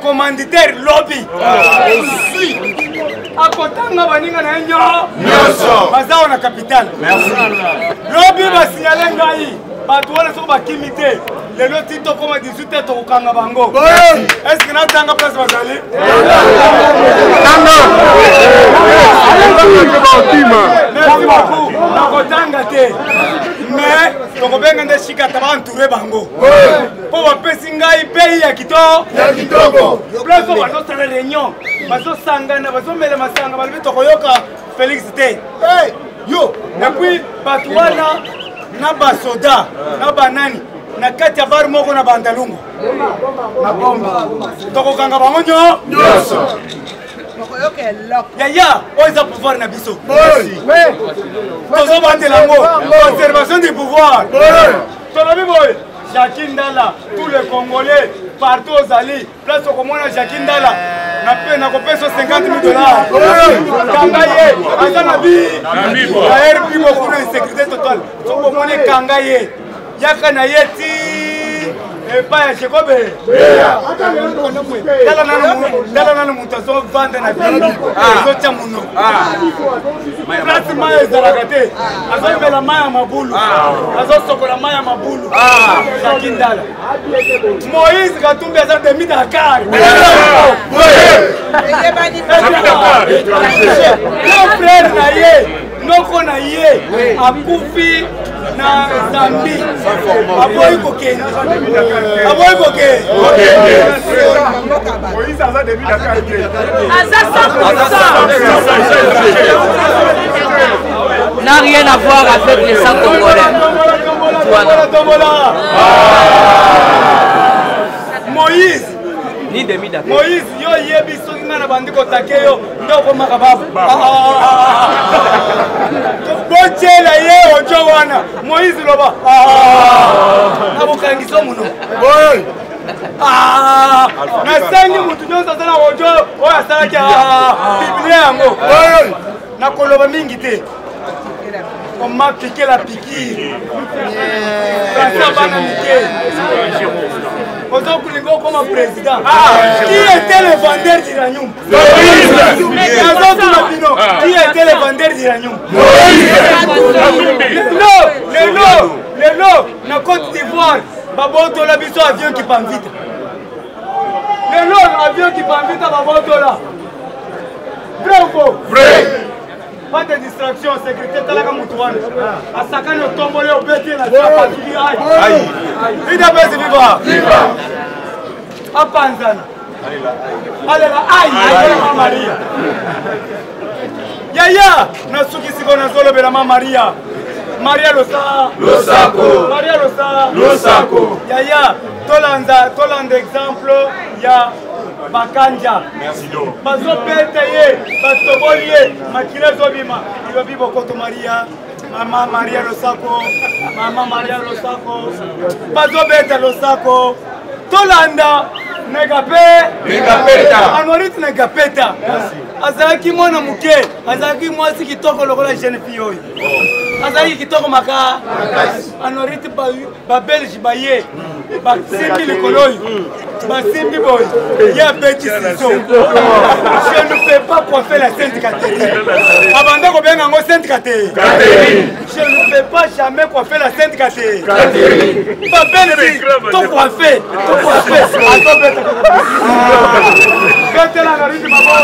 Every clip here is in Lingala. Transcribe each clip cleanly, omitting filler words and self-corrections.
commanditaire lobby akotanga baninga na nyo bazao na capitale lobby basignale ngai bato wana soko bakimite lelo tito koma 18 tokokanga bango est-ce que natanga place bazali merci beaucoup nakotanga te mais tokobenga nde shika taba entouré bango po bapesi ngai pays ya kitoko place oyo bazosala réunion bazosangana bazomela masanga balobi tokoyoka Félix te epuis bato wana na basoda na banani na kati ya bar moko na bandalungu na bomba tokokanga bango nyonso yaya oyo eza pouvoir na biso tozobandela yango conservation du pouvoir tolobi boye Jacques Ndala tous les Congolais partout ozali place okomona Jacques Ndala nakopesa $50,000 kanga ye aza na RP bokuna insécurité totale sokomone kanga ye yaka na ye ti epai ya Jacobe tala nano moto azovanda na bino azotya monoko place mai ezalaka te azomela mai ya mabulu azosokola mai ya mabulu Jacques Ndala Moïse Katumbi aza demi Dakar frère na ye noko na ye akufi na Zambie aboyi kokende Moïse aza demi Dakar aza 100% n'a rien à voir avec les sang congolais. Moïse ni demi Dakar. Moïse yo yebi soki ngana bandi kotake yo ndo komaka babu bochela ye ojo wana Moïse loba nabokangiso muno nasengi mutu nyonso aza na ojo oyo asalaki biblia yango nakoloba mingi te on m'a piqué la piqûre comme président. Qui était le vendeur d'Iranium? Qui était le vendeur d'Iranium? Le lot, la Côte d'Ivoire, Baboto la biso avion qui part vite. Le lot, avion qui part vite à Baboto là. Vrai ou faux? Vrai. Pas de distraction, sécurité, talaka mutuwana. Asakani otombole obeti na patuli aïe. Ida bezi viva. Viva. Apanzana. Alela aïe, Mama Maria. Yaya, nasuki siko na zolo bela Mama Maria. Maria Losako. Maria Losako. Yaya, tolanda exemple ya Bakanja. Merci donc. Bazo pétaye, batoboliye, makila zobima. Ilobi bokoto Maria, Mama Maria Losako, Mama Maria Losako. Bazo beta Losako. Tolanda negapeta. Anorit negapeta. Azaki mwana muke, azaki mwasi kitoko lokola jeune fille oyo. Azaki kitoko maka. Anorit ba Belge baye. Ba simbi likoloyi. Basimbi boy, il y a petit ciseau. Je ne peux pas coiffer la Sainte Catherine. Avant de revenir en Sainte Catherine. Je ne peux pas jamais coiffer la Sainte Catherine. Papa ne dit, ton coiffé. Quand la rue de ma voix.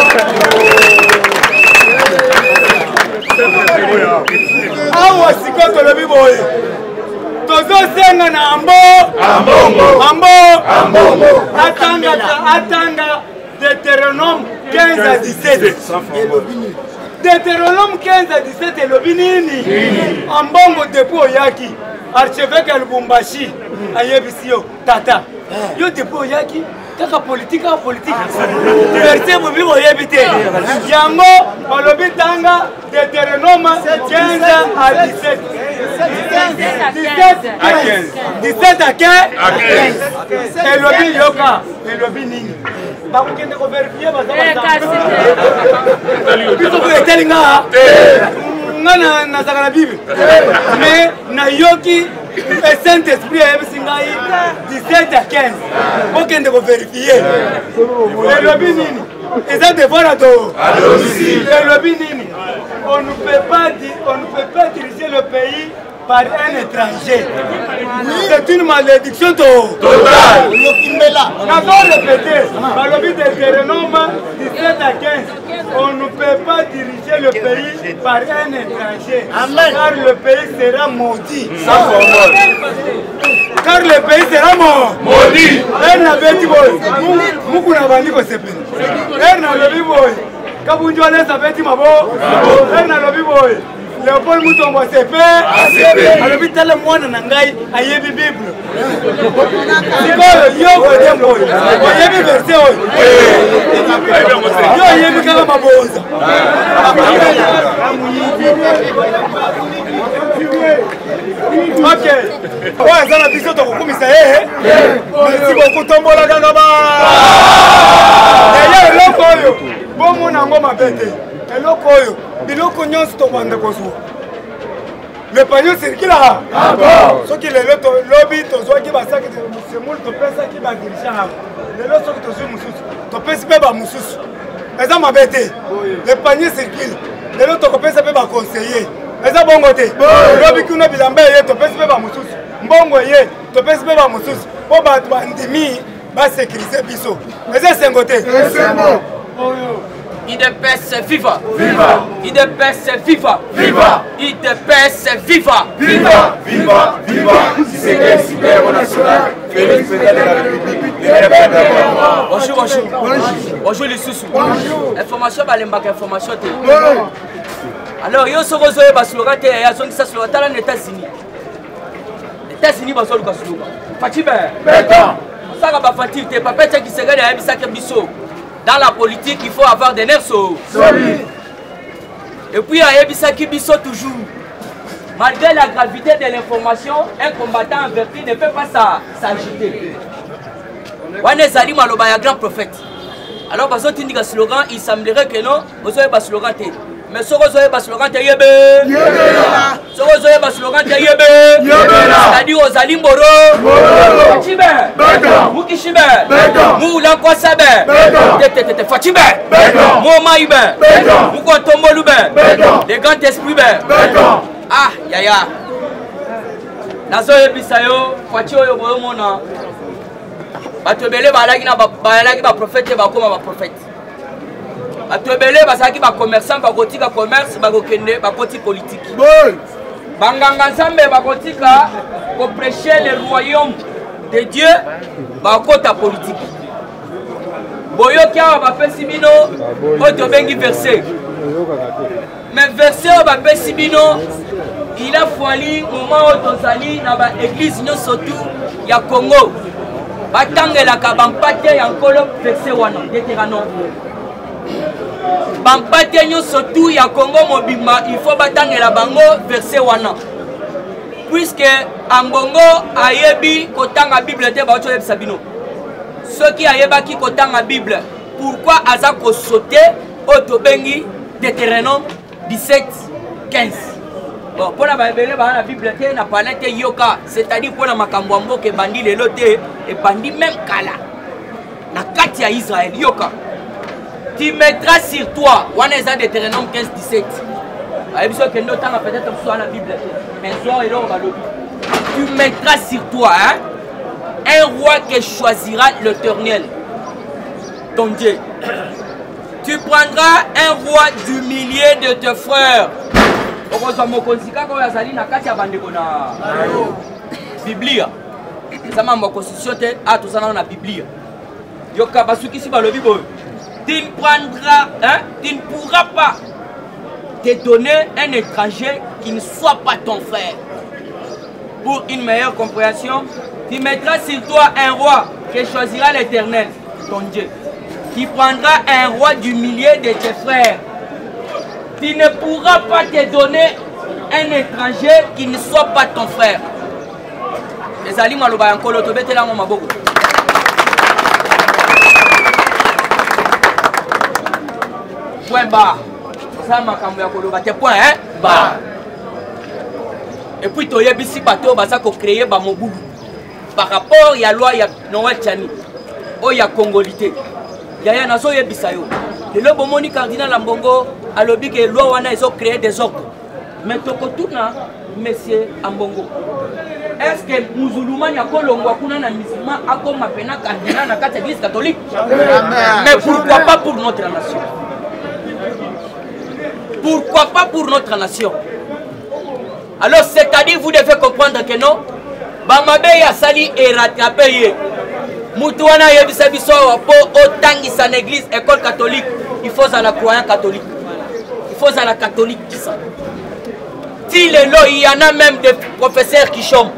Le biboy. Tozosenga na Ambo. Atanga Deutéronome 15 à 17. Deutéronome 15 à 17 et le binini. Ambongo depo yaki. Archevêque Lubumbashi. Ayebisio tata. Yo depo yaki. Kaka politique. Verset bobi boyebite. Yango balobi tanga Deutéronome 15 à 17. 17 à 15. Et le yoka. Et le nini. Bah vous vérifier. nga nazaka na bible mais nayoki Saint-Esprit a singai 17 à 15 okende kovérifie elobi nini eza devoir ado elobi nini on ne peut pas diriger le pays par un étranger. C'est une malédiction totale. N'avons répété, par le but de Deutéronome 17 à 15, on ne peut pas diriger le pays par un étranger. Car le pays sera maudit. Car le pays sera maudit. Elle n'avait dit beaucoup n'avait pas dit elle n'avait dit Kabunjo laisse avec Timabo. Elle n'avait dit Léopold Moutombo CP, à l'hôpital le moine Nangai, à Yébi Bible. Yo, Yébi verset. Yo, Yébi Kamabosa. Ok. Ouais, ça la vision de Kokumisa. Merci beaucoup, Tombola Gangaba. D'ailleurs, l'okoyo. Bon, mon angoma bête. L'okoyo. Biloko nyonso tobanda kozwa le panier circule là soki lelo lobi tozwaki basaki semulu topesaki badirigeant lelo soki tozwi mosusu topesi mpe bamosusu eza mabe te le panier circule lelo tokopesa mpe baconseiller eza bongo te lobi kuna bilamba eye topesi mpe bamosusu mbongo eye topesi mpe bamosusu mpo bato bandimi basécurize biso eza esengo te IDPS viva! Viva! IDPS viva! Viva! IDPS viva! Viva! Viva! Viva! C'est le super national. Bonjour, bonjour. Bonjour les sous. Information, balembak information. Alors, yo soko zoé basloga te ya zongi sa sloga tala les États-Unis. Les États-Unis baso luka sloga. Fatibe. Béton. Ça va pas fatiguer te papa qui se regarde ya bisaka biso. Dans la politique, il faut avoir des nerfs solides. Et puis, à Ebisaki Bisso toujours. Malgré la gravité de l'information, un combattant averti ne peut pas s'agiter. On est allé à grand prophète. Alors, parce que tu dis slogan, il semblerait que non, vous avez un slogan. Mais si vous avez un slogan, c'est-à-dire aux Alimboro, Mukishibe, Moulankwassabe, Fatibe, Momaïbe, Moukotombolube, les grands esprits. Ah, yaya. Nazo Bisayo, Fatio Yomona. Batobele balagi ba prophète bakoma ba prophète. Batobele basaki ba commerçant bakotika commerce bakokende bakoti politique. Banganga Nzambe bakotika ko prêcher le royaume de Dieu bakota politique. Boyokia ba pesibino otobengi verset. Mais verset ba pesibino il a fallu moment où tozali na ba église nyonso tout ya Congo. Batangela ka bampate ya nkolo verset wana Deutéronome. Bampate nyonso tout ya Congo mobimba il faut batangela bango verset wana. Puisque ambongo ayebi kotanga Bible te ba ocho yebisa bino. Ceux qui ayebaki kotanga Bible, pourquoi aza ko sauter otobengi Deutéronome 17 15. Bon, pour la Bible, na planète yoka, c'est-à-dire pour la makambo que bandi le lote et bandi même kala. Na katia Israël yoka. Tu mettras sur toi, on est à Deutéronome 15 17. Peut-être sur la Bible, mais tu mettras sur toi un roi qui choisira l'Éternel, ton Dieu. Tu prendras un roi du milieu de tes frères. Biblia. Ça m'a constitution à tout ça dans la Biblia. Yoka basuki si balobi boy. Tu ne prendras, tu ne pourras pas te donner un étranger qui ne soit pas ton frère. Pour une meilleure compréhension, tu mettras sur toi un roi qui choisira l'Éternel, ton Dieu. Tu prendras un roi du milieu de tes frères. Tu ne pourras pas te donner un étranger qui ne soit pas ton frère. Les aliments maloba yankolo to betela ngo maboko. Point barre. ça makambo ya koloba te point hein ba et puis toyebisi bato baza ko créer ba mobulu par rapport ya loi ya Noël Tchani o ya congolité yaya nazo yebisa yo lelo bomoni cardinal Ambongo alobi que loi wana ils ont créé des ordres mais tokotuna monsieur Ambongo est-ce que musulman ya kolongwa kuna na musulman akoma pena cardinal na kati église catholique mais pourquoi pas pour notre nation? Pourquoi pas pour notre nation? Alors c'est-à-dire vous devez comprendre que non bamabe ya sali et rattrapé mutu wana yebisa biso po otangisa na église école catholique il faut à la croyant catholique il faut à la catholique qui ça si lelo il y en a même des professeurs qui chôment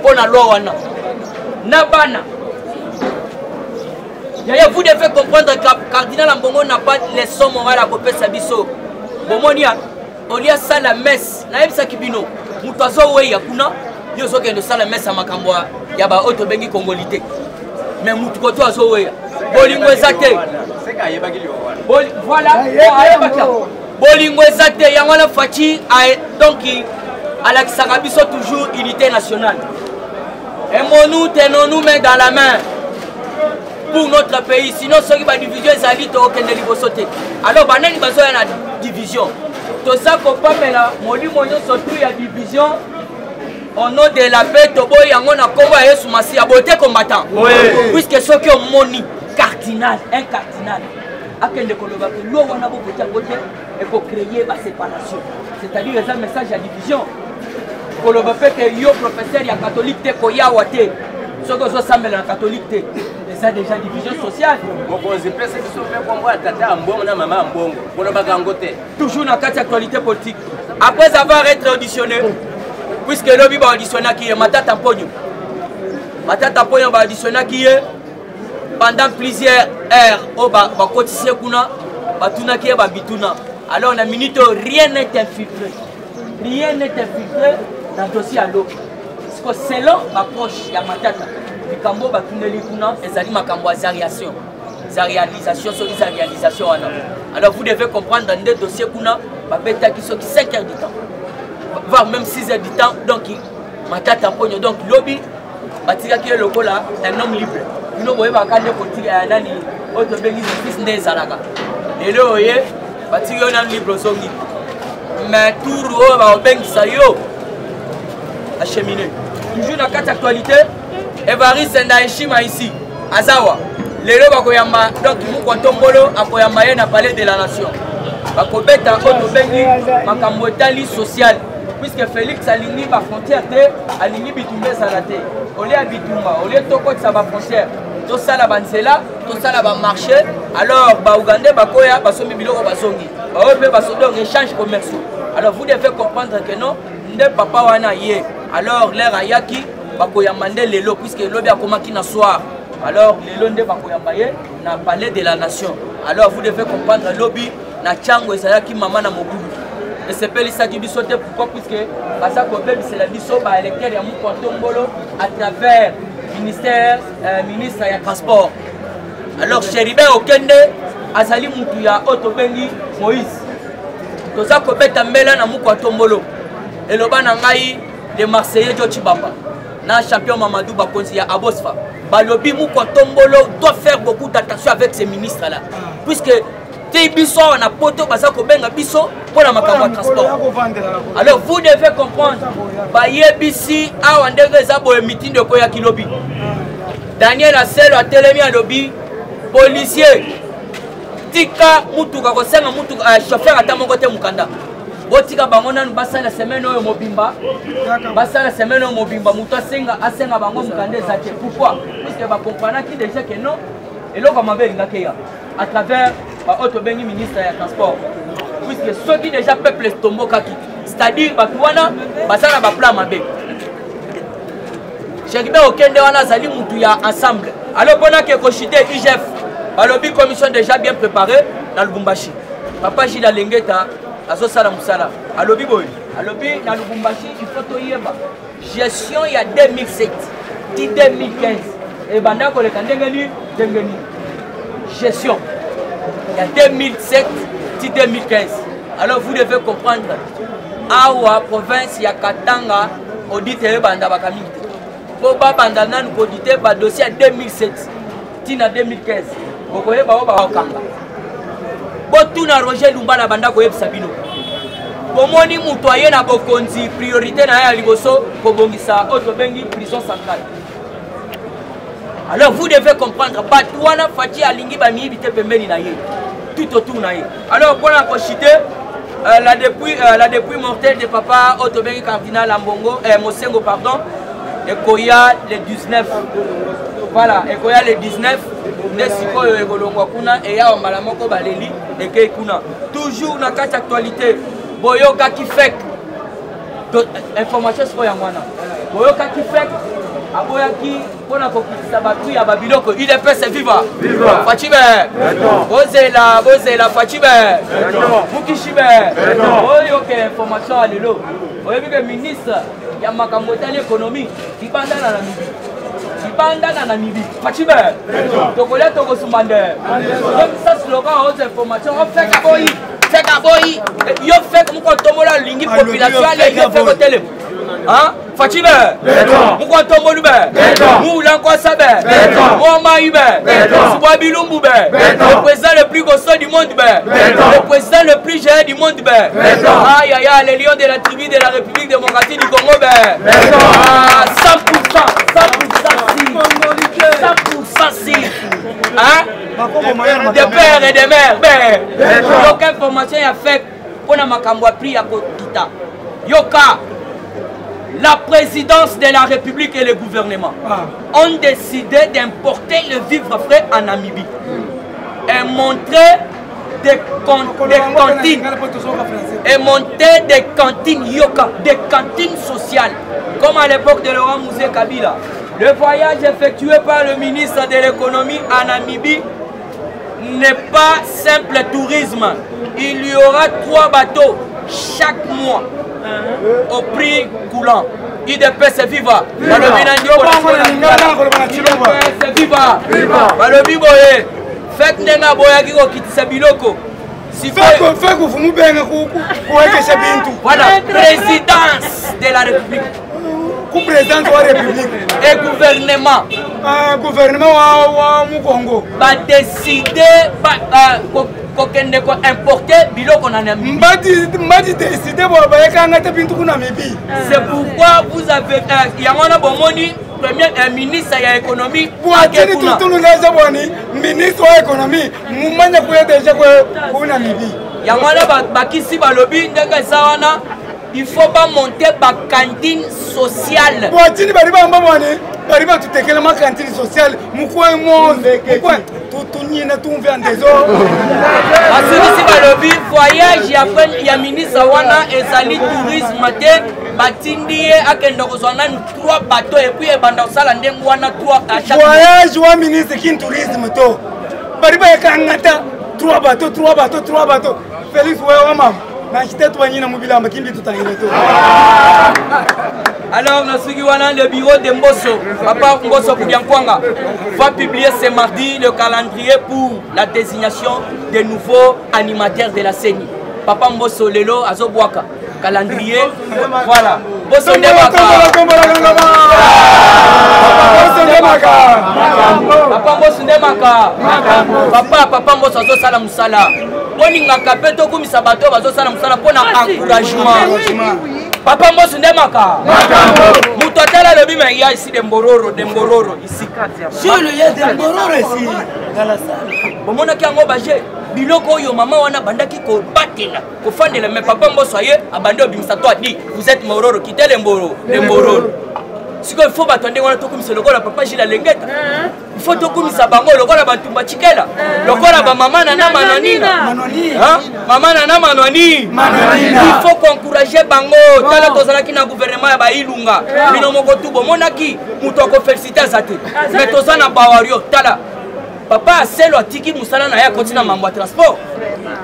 pour la loi wana nabana vous devez comprendre que cardinal Ambongo n'a pas les sommes morales à couper sa biso bomonia olia ça la messe na yebisa kibino mutu azo we ya kuna yo zo kende ça la messe à makambo ya ba auto bengi congolité mais mutu ko to azo we bolingo exacté voilà bolingo exacté ya wana fachi donc à la Sarabiso toujours unité nationale aimons-nous tenons-nous main dans la main pour notre pays sinon ceux qui va division ezali to kende liboso te alors banani bazo ya na division to ça ko pamela molimo nyonso tu ya division au nom de la paix to boy yango na Congo ya Yesu Masia beauté combattant puisque ceux qui ont moni cardinal un cardinal akende koloba que lo wana bo côté à côté et ko créer la séparation c'est-à-dire les message à division koloba fait que yo professeur ya catholique te ko ya wate ceux qui sont sambela na catholique te ça déjà division sociale toujours dans la actualité politique après avoir été auditionné puisque lobby va auditionner qui est Matata Pogno va auditionner qui est pendant plusieurs heures au ba cotiser kuna batuna qui est ba bituna alors on a minute rien n'est infiltré dans le dossier à l'eau parce que selon l'approche ya Matata Bikambo batuneli kuna ezali makambo za réalisation sur les réalisations alors vous devez comprendre dans des dossiers kuna babeta qui sont 5 heures du temps voire même 6 heures du temps donc Matata Pogno donc lobby batika qui est lokola un homme libre nous voyez ba kande kotika nani auto bengi fils ndé zalaka lelo oye batika un homme libre songi mais tout ro ba bengi sayo acheminer toujours dans quatre actualité Evariste Ndayishima ici Azawa lelo bakoyamba donc Mukwatombolo akoyamba ye na palais de la nation bakobeta auto bengi makambo tali social puisque Félix alingi ba frontière te alingi bitumba salate olé bitumba olé toko sa ba frontière to sala banzela to sala ba marché alors ba Ougandais bakoya basomi biloko basongi ba ope basodo échange commerciaux alors vous devez comprendre que non nde papa wana ye alors l'air ayaki bakoyamba lelo puisque lobi akomaki na soir alors lelo nde bakoyamba ye na palais de la nation alors vous devez comprendre lobby na chango ezalaki mama na mobulu et c'est pelisaki biso te pourquoi puisque basa ko bebisela biso ba électeur ya Mukwatombolo à travers ministère ministre ya transport alors Chéribin Okende azali mutu ya auto bengi Moïse toza ko beta mbela na Mukwatombolo eloba na ngai les Marseillais Joti Bamba na champion Mamadou Bakonzi ya Abosfa balobi Mukwatombolo doit faire beaucoup d'attention avec ces ministres là puisque biso na poto baza ko benga biso pour la makambo transport alors vous devez comprendre ba yebisi awa ndenge za boye meeting de koya kilobi Daniel Aselo a telemi a lobby policier tika mutuka ko senga mutuka chauffeur ata moko te mukanda botika bango nanu basala semaine oyo mobimba mutu asenga bango mukanda ezate pourquoi puisque ba comprendre qui déjà que non eloko mabe ngake ya à travers auto bengi ministre ya transport puisque ceux qui déjà peuple tomboka qui c'est-à-dire batouana basala ba plan mabe Chéribin Okende wana zali mutu ya ensemble alors pendant que kochité IGF balobi commission déjà bien préparée dans Lubumbashi papa Gilles Lengeta azo sala musala alobi boy alobi na Lubumbashi il faut to yeba gestion ya 2007 ti 2015 et banda ko le kandengeni dengeni gestion il y a 2007 ti 2015 Alors vous devez comprendre, awa province ya Katanga, audite banda bakamite. Boba banda nan audite ba dossier à 2007, tina 2015. Bokoye ba okanga. Botuna Roger Lumba la banda koye Sabino. Bomoni mutoye na bokonzi priorité na ya liboso kobongisa autre bengi prison centrale. Alors vous devez comprendre, Batouana Fati Alingi Bami Bite Pembeni na ye. Tout autour na ye. Alors pour la conchiter, la dépouille mortelle de papa Otobengi Cardinal Ambongo, Mosengo pardon, et Koya le 19. Voilà, et Koya le 19, Nesiko Egolongo Kuna, et ya Malamoko Baleli, et Keikuna. Toujours dans cette actualité, Boyoka qui fait information sur Yamwana. Boyoka qui fait, Aboyaki, pour la conquista Batu ya Babiloko, il est c'est viva. Fatibe, Bozela, Fatibe, Mukishibe, Boyoka information à l'élo. Voyez que le ministre, il y a Makamota l'économie, qui banda dans la Namibie. Qui banda dans la Namibie. Fatibe, Tokolia Tokosumande. Donc ça, slogan, aux informations, on fait Kaboyi. Fait Kaboyi, il fait comme quand on a la ligne population, il fait au télé. Hein? Fatibe, pourquoi tombe le président le plus gossant du monde, le président le plus géant du monde, aïe aïe aïe, les lions de la tribu de la République démocratique du Congo, 100%, 100% si, hein? Des pères et des mères, aucune information a fait pour la Makambo a pris à Kotita. Yoka. La présidence de la République et le gouvernement ont décidé d'importer le vivre frais en Namibie et montrer des cantines et monter des cantines Yoka, des cantines sociales, comme à l'époque de Laurent Mouzé Kabila. Le voyage effectué par le ministre de l'économie en Namibie n'est pas simple tourisme. Il y aura 3 bateaux chaque mois au prix coulant. IDP c'est viva. C'est viva. Faites nenga boya qui quitte biloko. Voilà, présidence de la République. Président de la République et gouvernement. Gouvernement du Congo. Va décider importer biloko na Namibie. C'est pourquoi vous avez Yamana Bomoni, premier ministre de l'économie. Ministre de l'économie, Yamana Bakisi Balobi, il faut pas monter la cantine sociale. Cantine sociale, voyage, il y a ministre Wana et Zali tourisme, Batindi à 3 bateaux et puis Bandosala Ndengwana 3 à chaque voyage, ou ministre qui tourisme. 3 bateaux. Félix Ouéouama. Alors, le bureau de Mbosso, Papa Mbosso Koudiankwanga, va publier ce mardi le calendrier pour la désignation des nouveaux animateurs de la CENI. Papa Mbosso Lelo Azobwaka, calendrier, voilà. Mbosso Ndemaka. Papa Mbosso Ndemaka. Papa Mbosso Azosala Musala. Boninga kapeto kumisa bato bazosala musala pona encouragement. Papa Mbosso Ndemaka. Muto atala lobi mais il y a ici des mbororo ici. Sur le yé des mbororo ici dans la salle. Bomona ki yango baje biloko yo mama wana bandaki ko batela ko fandela mais Papa Mbosso aye abandi obimisa to adi vous êtes mororo quittez les mbororo. Si il faut attendre on a tout comme c'est le gars papa Gilles Lengeta. Il faut tout comme ça bango le gars batumba chikela. Le gars ba maman nana manonina. Hein? Maman nana manoni. Il faut encourager bango. Tala tozala ki na gouvernement ba ilunga. Bino moko tubo monaki muto ko féliciter zate. Mais tozana bawario tala. Papa c'est le tiki musala na ya continue mambo transport.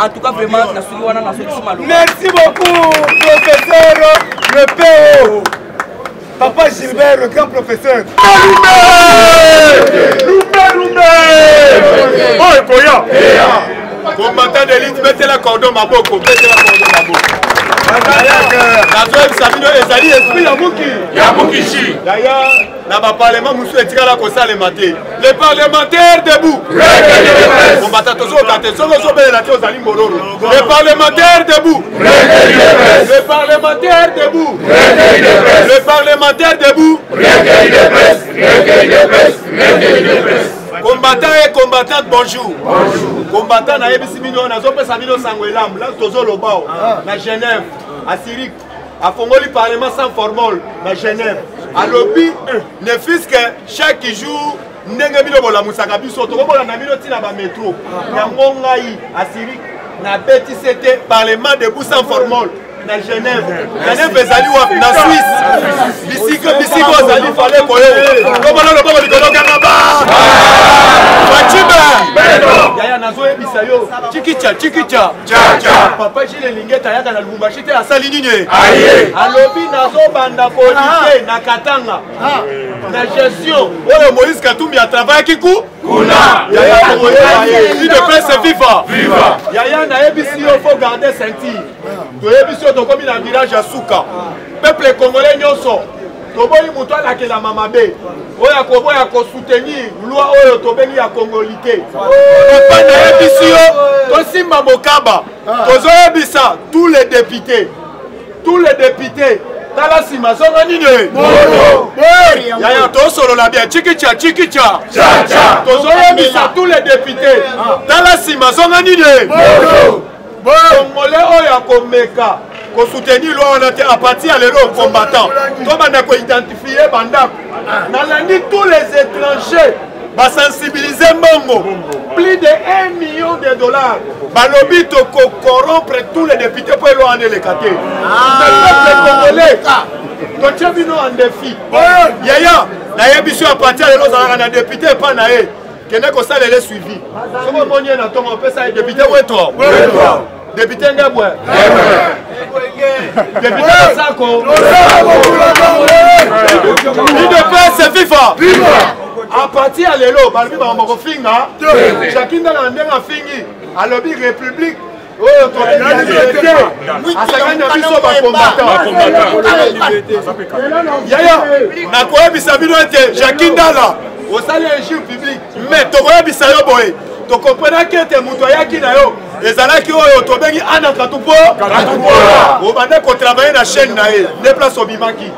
En tout cas vraiment na suki wana na suki malo. Merci beaucoup professeur le PO. Papa Gilbert, le grand professeur. Loubé! Oh, Koya! combattant d'élite, mettez la cordon maboko, mettez la cordon maboko. nazoyebisa bino ezali esprit ya mukishi yaya na baparlement mosusu etikala kosalema te le parlementaire debout kombata tozoyoka te soki ozobelela te ozali ngololo le parlementaire debout le parlementaire debout le parlementaire debout combattant et combattante bonjour combattant na yebisi bino nazopesa bino sango elamu la tozolobao na Genève à Syrie a fongoli parlement sans formol na Genève à lobby ne fils que chaque jour ndenge bino bolamusaka biso tokobola bino tina ba métro yango ngai à Syrie na beti c'était parlement debout sans formol na Genève Genève ezali wapi na Suisse bisiko ezali fale koyo tobona loboko likolo kanga yaya nazoyebisa yo chikicha papa Gilles Lingeta yaka na Lubumbashi te asali nini alobi nazobanda policier na Katanga na gestion oyo Moïse Katumbi a travaillé kuna yaya il de presse viva yaya nayebisi yo faut garder ceinture toyebisi yo tokomi na village ya Suka peuple congolais nyonso toboyi mutu alakela mamabe oyo akoboya kosoutenir loi oyo tobengi ya kongolité papa nayebisi yo tosimba mokaba tozoyebisa tous les députés tala nsima zonga nini yaya tosolola bien chikicha tozoyebisa tous les députés tala nsima zonga nini congolais oyo akomeka soutenir loi on a à partir à l'euro combattant. Comme on a identifié Bandako. Nalandi tous les étrangers va sensibiliser Mongo. Plus de 1 million de dollars. Balobi to corrompre tous les députés pour éloigner les catés. Le peuple congolais. Donc tu as vu nous en défi. Yaya, na yebisio à partir de l'euro on a député pas naé. Kene ko ça les suivi. Somo monye na tongo pesa député weto. Député Ngabwe. Député Sako. Il de paix, c'est FIFA. À partir de l'élo, Balbi Bamako Finga, chacun dans la dernière fingi, à l'objet République. Oh, tu as dit à sa biso combattant. Yaya, na quoi bisabino était Jacques Dala, au salaire public. Mais tu vois bisayo boy. Tu comprends que tu es moutoyaki na yo. ezalaki oyo tobengi ana katupo obanda kotravaille na chaîne na ye ne place obimaki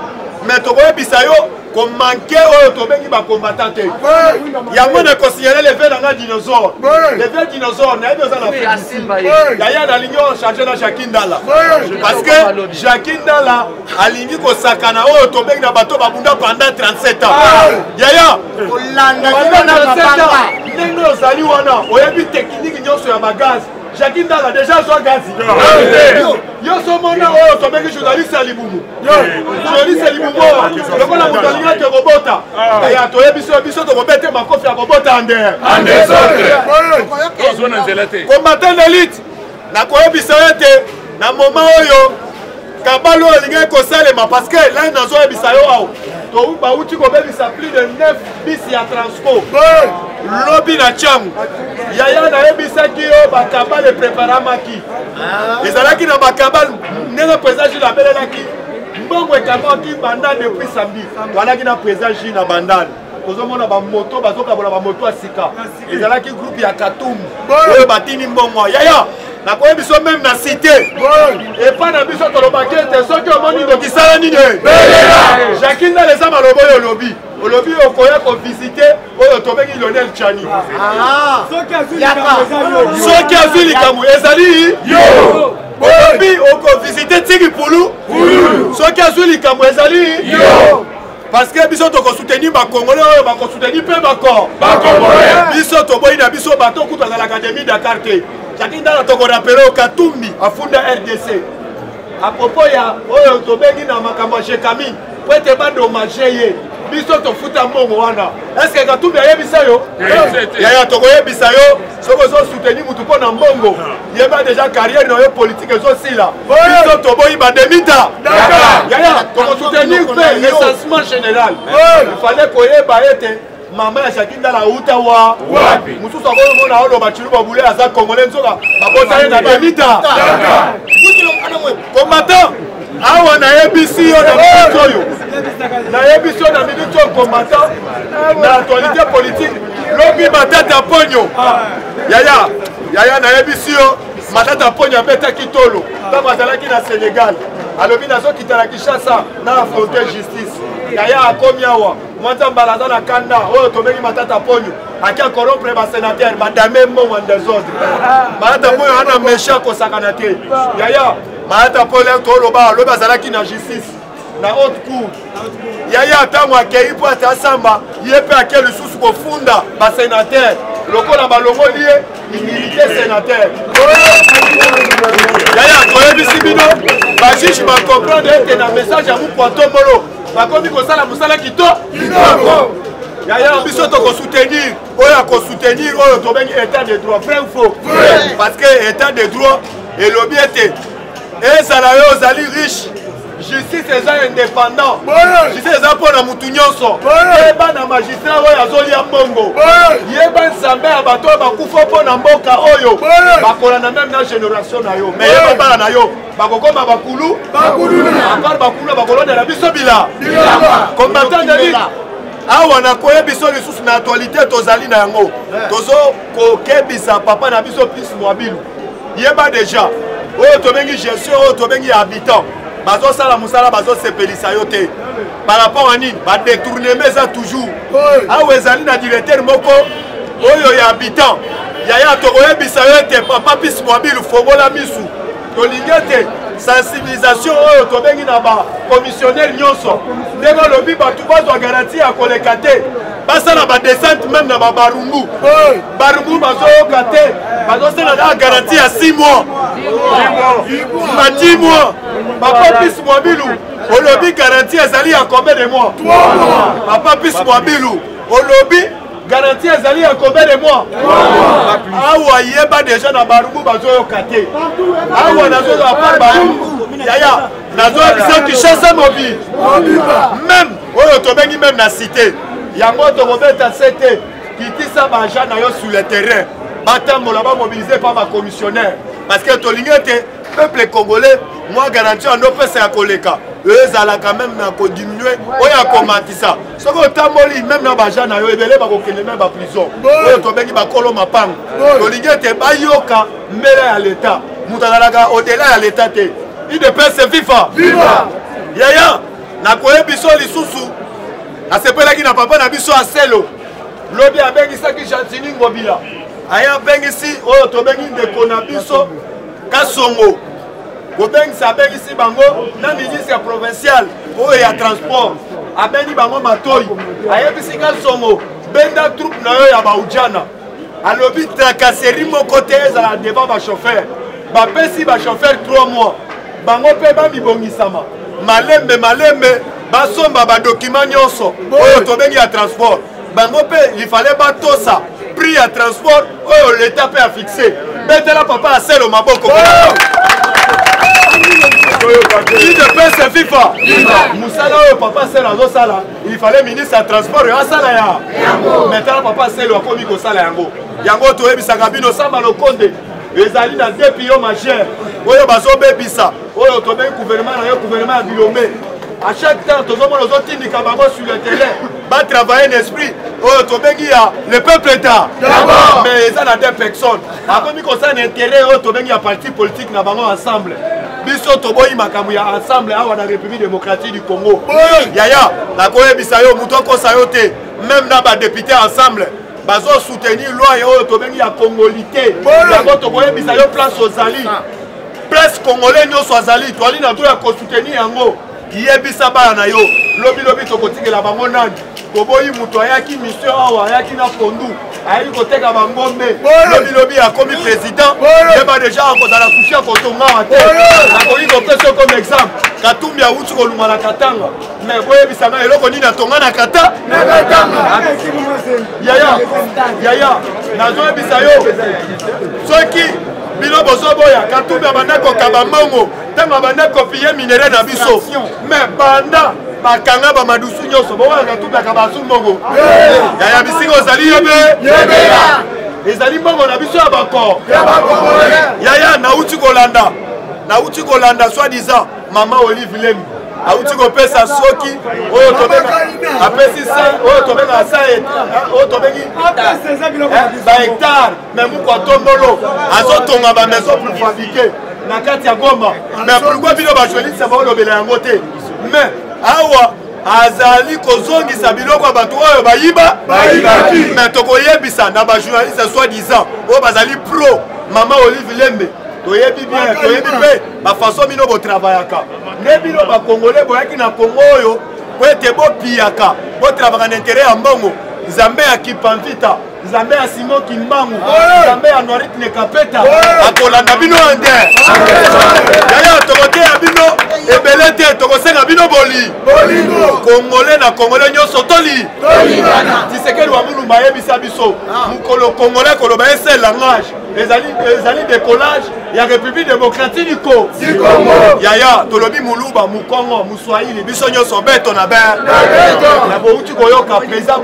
mais tokoyebisa yo komanke oyo tobengi bacombattant te yango na kosignale le ver nanga dinosaure le ver dinosaure nayebi oza na yaya nalingi ochange na Jacques Ndala parce que Jacques Ndala alingi kosakana oyo tobengi na bato babunda pendant 37 ans yaya ndenge ozali wana oyebi technique nyonso ya bagaz Jacques Ndala déjà soit gazi. Yo somona oyo tobeki journaliste ya libumu. Journaliste ya libumu. Lokola mutolinga ke robota. Ya toyebiso biso to kobete makofi ya robota ande. Ande sote. Ozona nzelate. Combattant d'élite. Na koyebisa yote na moment oyo kabalo linga ko salema parce que là nazo yebisa yo awo. To ba uti ko bebisa plus de 9 bis ya transport. Lobby na changu yaya na yebisaki yo bakaba le préparamaki ezalaki na bakaba ndenge président la belelaki mbongo ekamaki banda depuis samedi walaki na président na bandane kozomona bamoto bazokabola bamoto asika ezalaki groupe ya Katumbi oyo batini mbongo yaya nakoyebiso même na cité epa na biso tolobaki ete soki omoni ndokisala nini Jacques Ndala eza maloba oyo olobi olobi okoya kovisite oyo tobengi Lionel Tchani soki azwi likambo ezali olobi okovisite Tiki Pulu soki azwi likambo ezali parce que biso tokosoutenir bakongolais oyo bakosoutenir mpe bakor biso toboyi na biso bato kutu na l'académie Dakar te Jacques Ndala tokorapele Katumbi afunda RDC à propos ya oyo tobengi na makambo Jekami po ete badommage ye biso tofuta mbongo wana est-ce que Katumbi ayebisa yo yaya tokoyebisa yo soki ozosoutenir mutu mpo na mbongo yeba déjà carrière na yo politique ezosila biso toboyi bademita yaya tokosoutenir mpe recensement général il fallait koyeba ete mama ya Jakinda la uta wa mususu akomona odo bachilu babule aza congolais nzoka babotane na Benita combattant awa na ABC yo na minute oyo na ABC yo na minute oyo combattant na actualité politique lobi matata ponyo yaya na ABC yo matata ponyo abeta kitolo kama azalaki na Sénégal alobi nazokita na Kinshasa na affronter justice yaya akomi awa mwanza mbalaza na kanda oyo tobengi matata ponyo akia corrompre basénateur badame mbongo en désordre matata ponyo ana méchant kosakana te yaya matata ponyo toloba alobi azalaki na justice na haute cour yaya ntango akei mpo ate asamba ye mpe ake lisusu kofunda basénateur lokola balongoli ye immunité sénateur yaya toyebisi bino bajuge bacomprendre ete na message ya mokwatomolo bakomi kosala mosala kitoko yaya biso tokosoutenir oyo akosoutenir oyo tobengi état de droit vrai ou faux parce que état de droit elobi ete ezala yo ozali riche justice eza indépendant justice eza mpona mutu nyonso yeba na magistrat oyo azolia mbongo yeba nzambe ya bato oyo bakufa mpona mboka oyo bakolanda meme na génération na yo mais yeba bana na yo bakokoma bakulu apart bakulu bakolondela biso bila combattant de awa nakoye biso lisusu na actualité tozali na yango tozokokebisa papa na biso plus Mwabilu yeba déjà oyo tobengi gestion oyo tobengi habitant bazosala musala bazosepelisa yo te par rapport à nini badetournement eza toujours awa ezali na directeur moko oyo ya habitant yaya tokoyebisa yo ete papa plus Mwabilu fongola misu tolingi ete sensibilisation oyo tobengi na bacommissionnaire nyonso ndenge olobi bato bazwa garantie ya koleka te basala badescente même na babarumbu barumbu bazoyoka te bazosala na garantie ya 6 mois na 10 mois papa plus Mwabilu olobi garantie ezali ya combien de mois papa plus Mwabilu olobi garantie ezali ya combien de mois awa yeba déjà na barumbu bazoyoka te awa nazoyoka par barumbu yaya nazoyebisa Kinshasa mobile même oyo tobengi même na cité yango tokobeta sete kitisa baagent na yo sur le terrain batambola bamobilize pa bacommissionnaire parce que tolingi ete peuple congolais mwa garantie ando pesa ya koleka ezalaka même na kodiminue oyo akomatisa soki otamboli même na baagent na yo ebele bakokende me baprison oyo tobengi bakolo mapango tolingi ete bayoka mbele ya leta moto azalaka odela ya leta te idepese viva yaya nakoyebiso lisusu asepelaki na papa na biso aselo lobi abengisaki Jantini Ngobila aya abengisi oyo tobengi ndeko na biso Kasongo kobengisa abengisi bango na ministre ya provincial oyo ya transport abengi bango Matoyi ayebisi Kasongo benda troupe na yo ya baujana alobi tracasserie moko te ezala devant bachauffeur bapesi bachauffeur 3 mois bango mpe bamibongisama malembe basomba badokima nyonso oyo tobengi ya transport bango mpe ifale batosa prix ya transport oyo leta mpe afixe betela papa aselo maboko idepese fifa musala oyo papa aselo azosala ifale ministre ya transport oyo asala ya metala papa aselo akomi kosala yango toyebisaka bino samba lokonde ezali na depio majeur oyo bazobebisa oyo tobengi gouvernement na yo gouvernement ya Bilomé à chaque temps tozomona ozotindika bango sur le terrain batravailler l'esprit oyo tobengi ya le peuple état mais eza na 2 personnes akomi kosala na intérêt oyo tobengi ya parti politique na bango ensemble biso toboyi makambo ya ensemble awa na République démocratique du Congo yaya nakoyebisa yo moto akosa yo te même na badepute ensemble bazosoutenir loi oyo tobengi ya congolité yango tokoyebisa yo place ozali place congolais nyonso azali toali na to ya kosoutenir yango yebisa bana na yo lobi tokotikela bango nani toboyi moto ayaki mission awa ayaki na pondu ayaki koteka bangombe lobi akomi président yeba déjà akozala kushi akotongawa te nakoki kopesa comme exemple Katumbi awuti koluma na Katanga mais boyebisanga eloko nini atonga na Katanga yaya nazoyebisa yo soki bino bozoboya Katumbi abanda kokaba mbongo ntango abanda kopie minere na biso mais banda bakanga bamadusu nyonso bowana tubaka basu mbongo yaya bisika ozali yebe ezali mbongo na biso ya bakor yaya nauti kolanda soi-disant mama Olive Lembi auti kopesa soki oyo tobenga apesi sa oyo tobenga sa oyo tobengi bahectare mais muku atombolo azotonga bamaison préfabriqué na kati ya Goma mais pourquoi bino bajoelisa baolobela yango te mais awa azali kozongisa biloko ya bato oyo bayiba mais tokoyebisa na bajournaliste soi-disant oyo bazali pro mama Olive Lembe toyebi bien toyebi mpe bafaçon bino botravayaka nde bino bakongole boyaki na kongo oyo po ete bopiyaka botravaka na intere ya mbongo nzambe ya Kipamvita nzambe ya Simon Kimbangu nzambe ya Noritne Kapeta akolanda bino ende yaya tokoteya bino ebele te tokosenga bino kongole na kongole nyonso toli Tshisekedi wa Mulumba yebisa biso mukolo kongole koloba ese langage ezali décollage ya République démocratique du Congo yaya tolobi muluba mukongo muswahili biso nyonso beto na na bouti koyoka président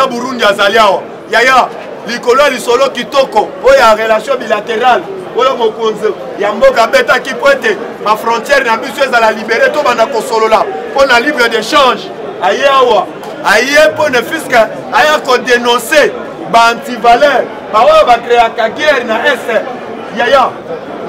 Burundi azali awa yaya likolo ya lisolo kitoko oyo ya relation bilatérale oyo mokonzi ya mboka betaki po ete bafrontière na biso ezala libéré to banda kosolola mpo na libre d'échange aye awa aye mpo ne fiske aya kodénonce baantivaleur baoyo bakreaka guerre na este yaya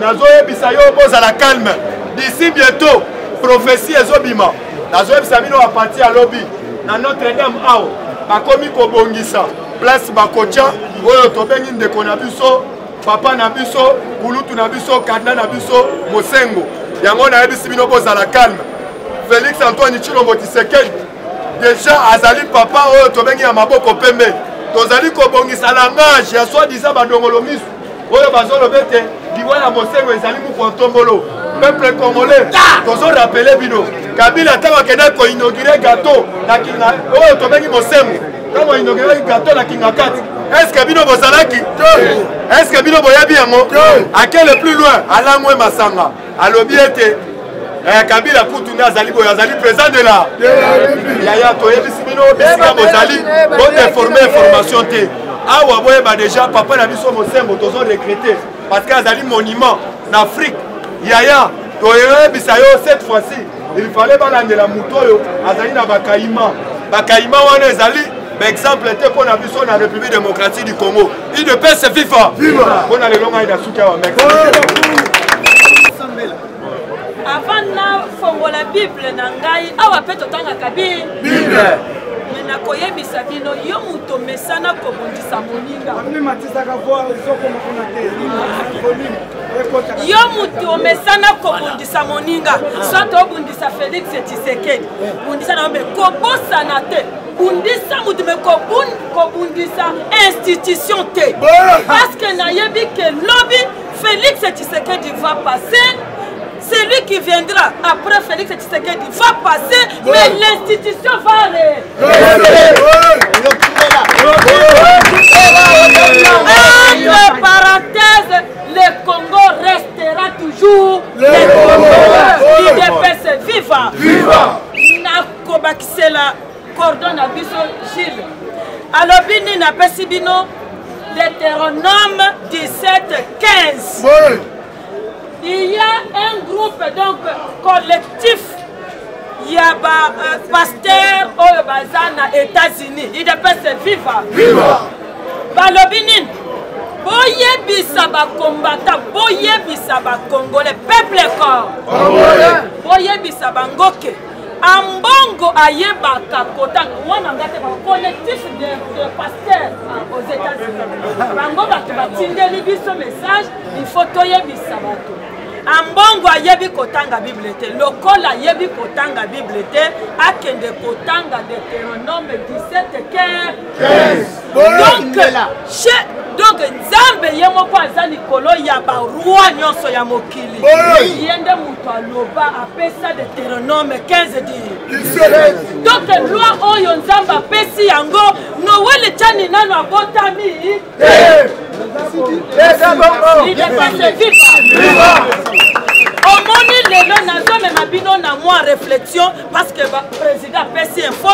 nazoyebisa yo bozala calme d'ici bientôt prophétie ezobima nazoyebisa bino bapati ya lobi na Notre-Dame awa bakomi kobongisa place bakotia oyo tobengi ndeko na biso papa na biso kulutu na biso kanda na biso mosengo yango nayebisi bino bozala calme Félix Antoine Tshilombo Tshisekedi déjà azali papa oyo tobengi ya maboko pembe tozali kobongisa langage ya soi-disant bandongolo misu oyo bazoloba ete liwa ya mosengo ezali mukontombolo peuple congolais tozorapele bino Kabila ntango akende koinaugure gato na kinga oyo tobengi mosengo ntango ainaugure gato na kinga kati est-ce bino bozalaki est-ce bino boyebi yango ake le plus loin alangwe masanga alobi ete Kabila kutu nde azali boye azali président de la yaya toyebisi bino bisika bozali bodeforme information te awa boyeba déjà papa na biso mosengo tozo recrété parce que azali monument na Afrique yaya toyebisa yo cette fois-ci il fallait balandela mutu oyo azali na bakaima wana ezali exemple te mpo na biso na République démocratique du Congo UDPS viva mpo na lelo ngai nasuki awa avant na fongola Bible na ngai awa pe totangaka Bible nakoyebisa bino yo muto mesana kobundisa moninga yo muto mesana kobundisa moninga soit obundisa Félix Tshisekedi bundisa na me kobosana te bundisa mutu me kobundisa institution te parce que nayebi ke lobby Félix Tshisekedi va passer. Celui qui viendra après Félix Tshisekedi va passer, mais l'institution va entre parenthèses, le Congo restera toujours le Congo. UDPS viva. Nakobakisela cordon à biso Gilles. Alors bini na pesibino Deutéronome 17:15. Il y a un groupe donc collectif, il y a un pasteur au bazana États-Unis, il est viva. Balobinin, boye bisa ba combattant, boye bisa ba congolais, peuple corps, boye bisa ba ngoke. Ambongo ayeba kakota, wana ngate ba collectif de pasteurs aux États-Unis. Bango ba tindeli biso message, il faut toye bisa bato. Ambongo ayebi kotanga Bible te, lokola ayebi kotanga Bible te, akende kotanga Deutéronome 17:15. Donc Nzambe yemo kwa za likolo ya ba roi nyonso ya mokili. Yende muto aloba apesa Deutéronome 15:10. Donc loi oyo Nzambe apesi yango Noel chani nano abotami. Il est passé viva. Omoni lelo nazo mema bino na moi réflexion parce que le président a fait info,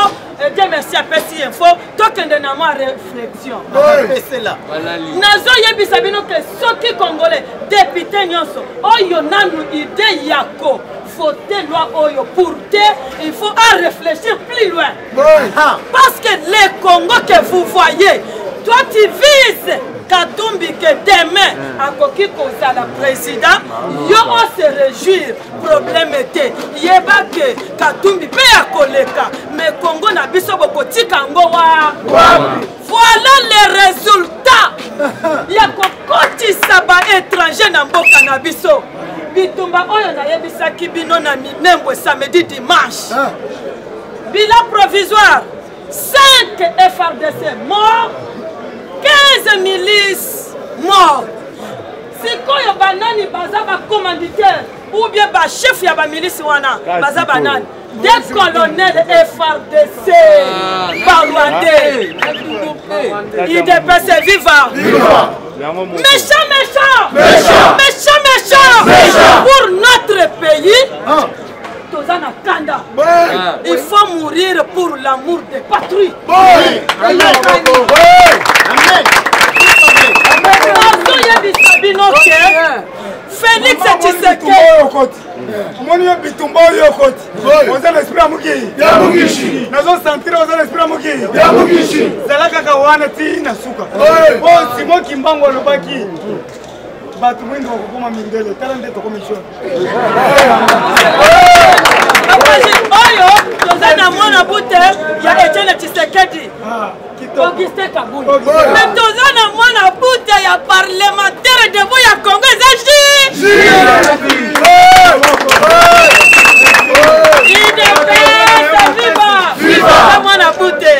Dieu merci a fait info, donc il y a une réflexion. Nazo yebisa bino que ceux qui congolais député nyonso oyo nanu idée yako voter loi oyo pour il faut en réfléchir plus loin. Parce que les Congo que vous voyez, toi tu vises Katumbi que demain à Koki Kozala président, yo on se réjouir. Problème était, yeba que Katumbi peut à koleka, mais Congo na biso bokoti kango wa. Voilà les résultats. Ya kokoti saba étranger na mboka na biso. Bitumba oyo na yebisa kibino na minembo samedi dimanche. Bilan provisoire 5 FRDC morts, 15 milices morts. Si koyo banani baza ba commanditaire ou bien ba chef ya ba milice wana baza banani des colonels FRDC par Rwandais. Il dépasse vivant. Méchant, méchant, méchant, méchant, méchant pour notre pays. Tozana Kanda. Il faut mourir pour l'amour des patries. Amen. Félix Tshisekedi. Moni bitumba yokoti. Oza l'esprit amuki. Yamukishi. Nazo sentir oza l'esprit amuki. Yamukishi. Zalaka kawana ti na suka. Oh Simo Kimbango lobaki. Batu mwingi wakukuma mindele. Tala ndeto commission. Oyo, tozana mwana bute ya Etienne Tshisekedi. Augustin Kabuli. Mais tozana mwana bute ya parlementaire de Boya Congo Zaji. Viva mwana bute.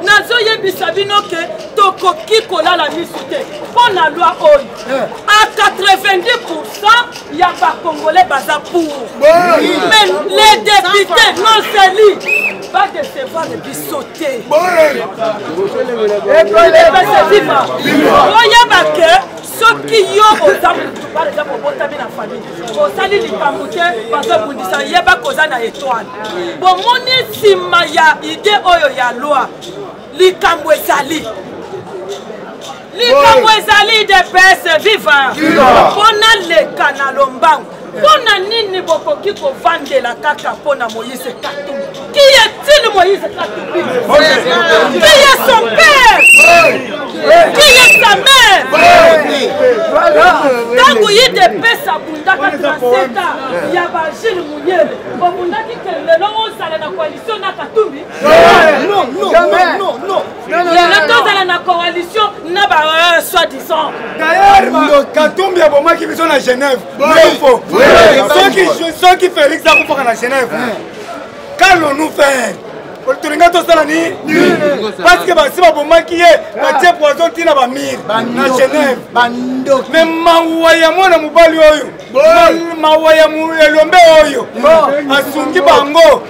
Nazo yebisa bino ke tokoki kolala misute. Pour la loi oyo. À 90% ya ba Congolais baza pour. Mais les députés non élus va décevoir les bisotés. Oyebake soki yo ozamu par exemple botabi na famille osali likambo te bazobundisa yeba koza na étoile bomoni nsima ya idée oyo ya loi likambo ezali de PS vivant mpona leka na lombango mpona nini bokoki kovandela kaka mpona Moïse Katumbi? Qui est-il Moïse Katumbi? Qui est son père? Qui est sa mère? Tango yide pesa bundaka 37 ans ya ba Gilles Munyele bundaki ke lelo ozala na coalition na Katumbi? Non. Lelo tozala na coalition na ba soi-disant. D'ailleurs Katumbi abomaki biso na Genève. Ceux qui Félix a fait à Genève, qu'allons-nous faire? Parce que si on a un poison qui n'a pas mis à Genève, mais Mawaya Mona Mubali Oyo, Mawaya Mouelombe Oyo, Asungi Bango,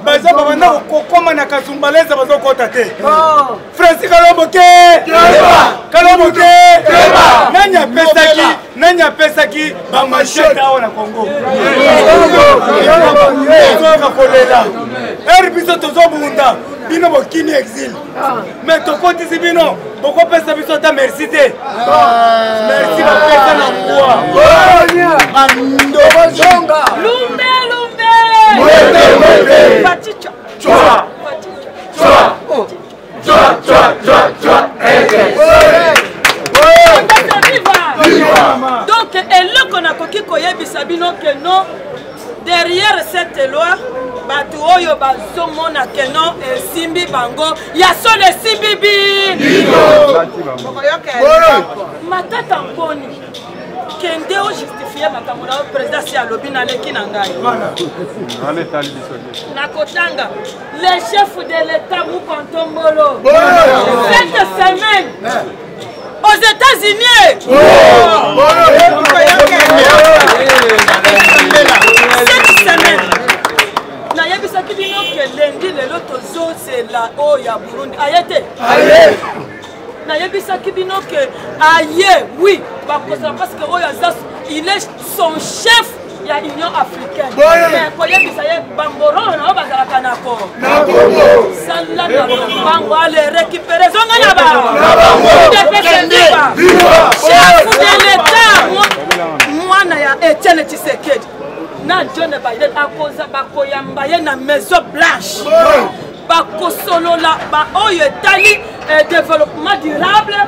Baza Babana, Kokoma Nakasumbaleza Bazo Kotate, Francis Kalomoke, Nanya Pesaki, Bamacheta na Congo. Herbiso Tozobunda, Bino Bokini exil. Mais Tokoti Sibino, beaucoup de personnes ta merci. Merci, ma personne en bois. Lumbe. Paticha. Donc, et là qu'on a coquille koyebisa bino que non, derrière cette loi, Batuoyo bazomona que non, Simbi Bango, ya solo Simbi Bi. Matata Mponi, Kende o justifié makamona président si alobi na leki na ngai. Nakotanga, les chefs de l'État Mukontombolo. Cette semaine, aux États-Unis. Cette semaine. Na yebisa kibino que lundi le loto zo c'est la o ya Burundi. Ayete. Na yebisa kibino que aye oui parce que il est son chef. ya Union africaine. Mais koyebisa ye bamboro na bazalaka na ko. Sala na bango ale récupérer zonga na ba. Chef de l'État mwana ya Etienne Tshisekedi. Na John Biden akoza bakoyamba ye na Maison Blanche. Bakosolola ba oyo etali développement durable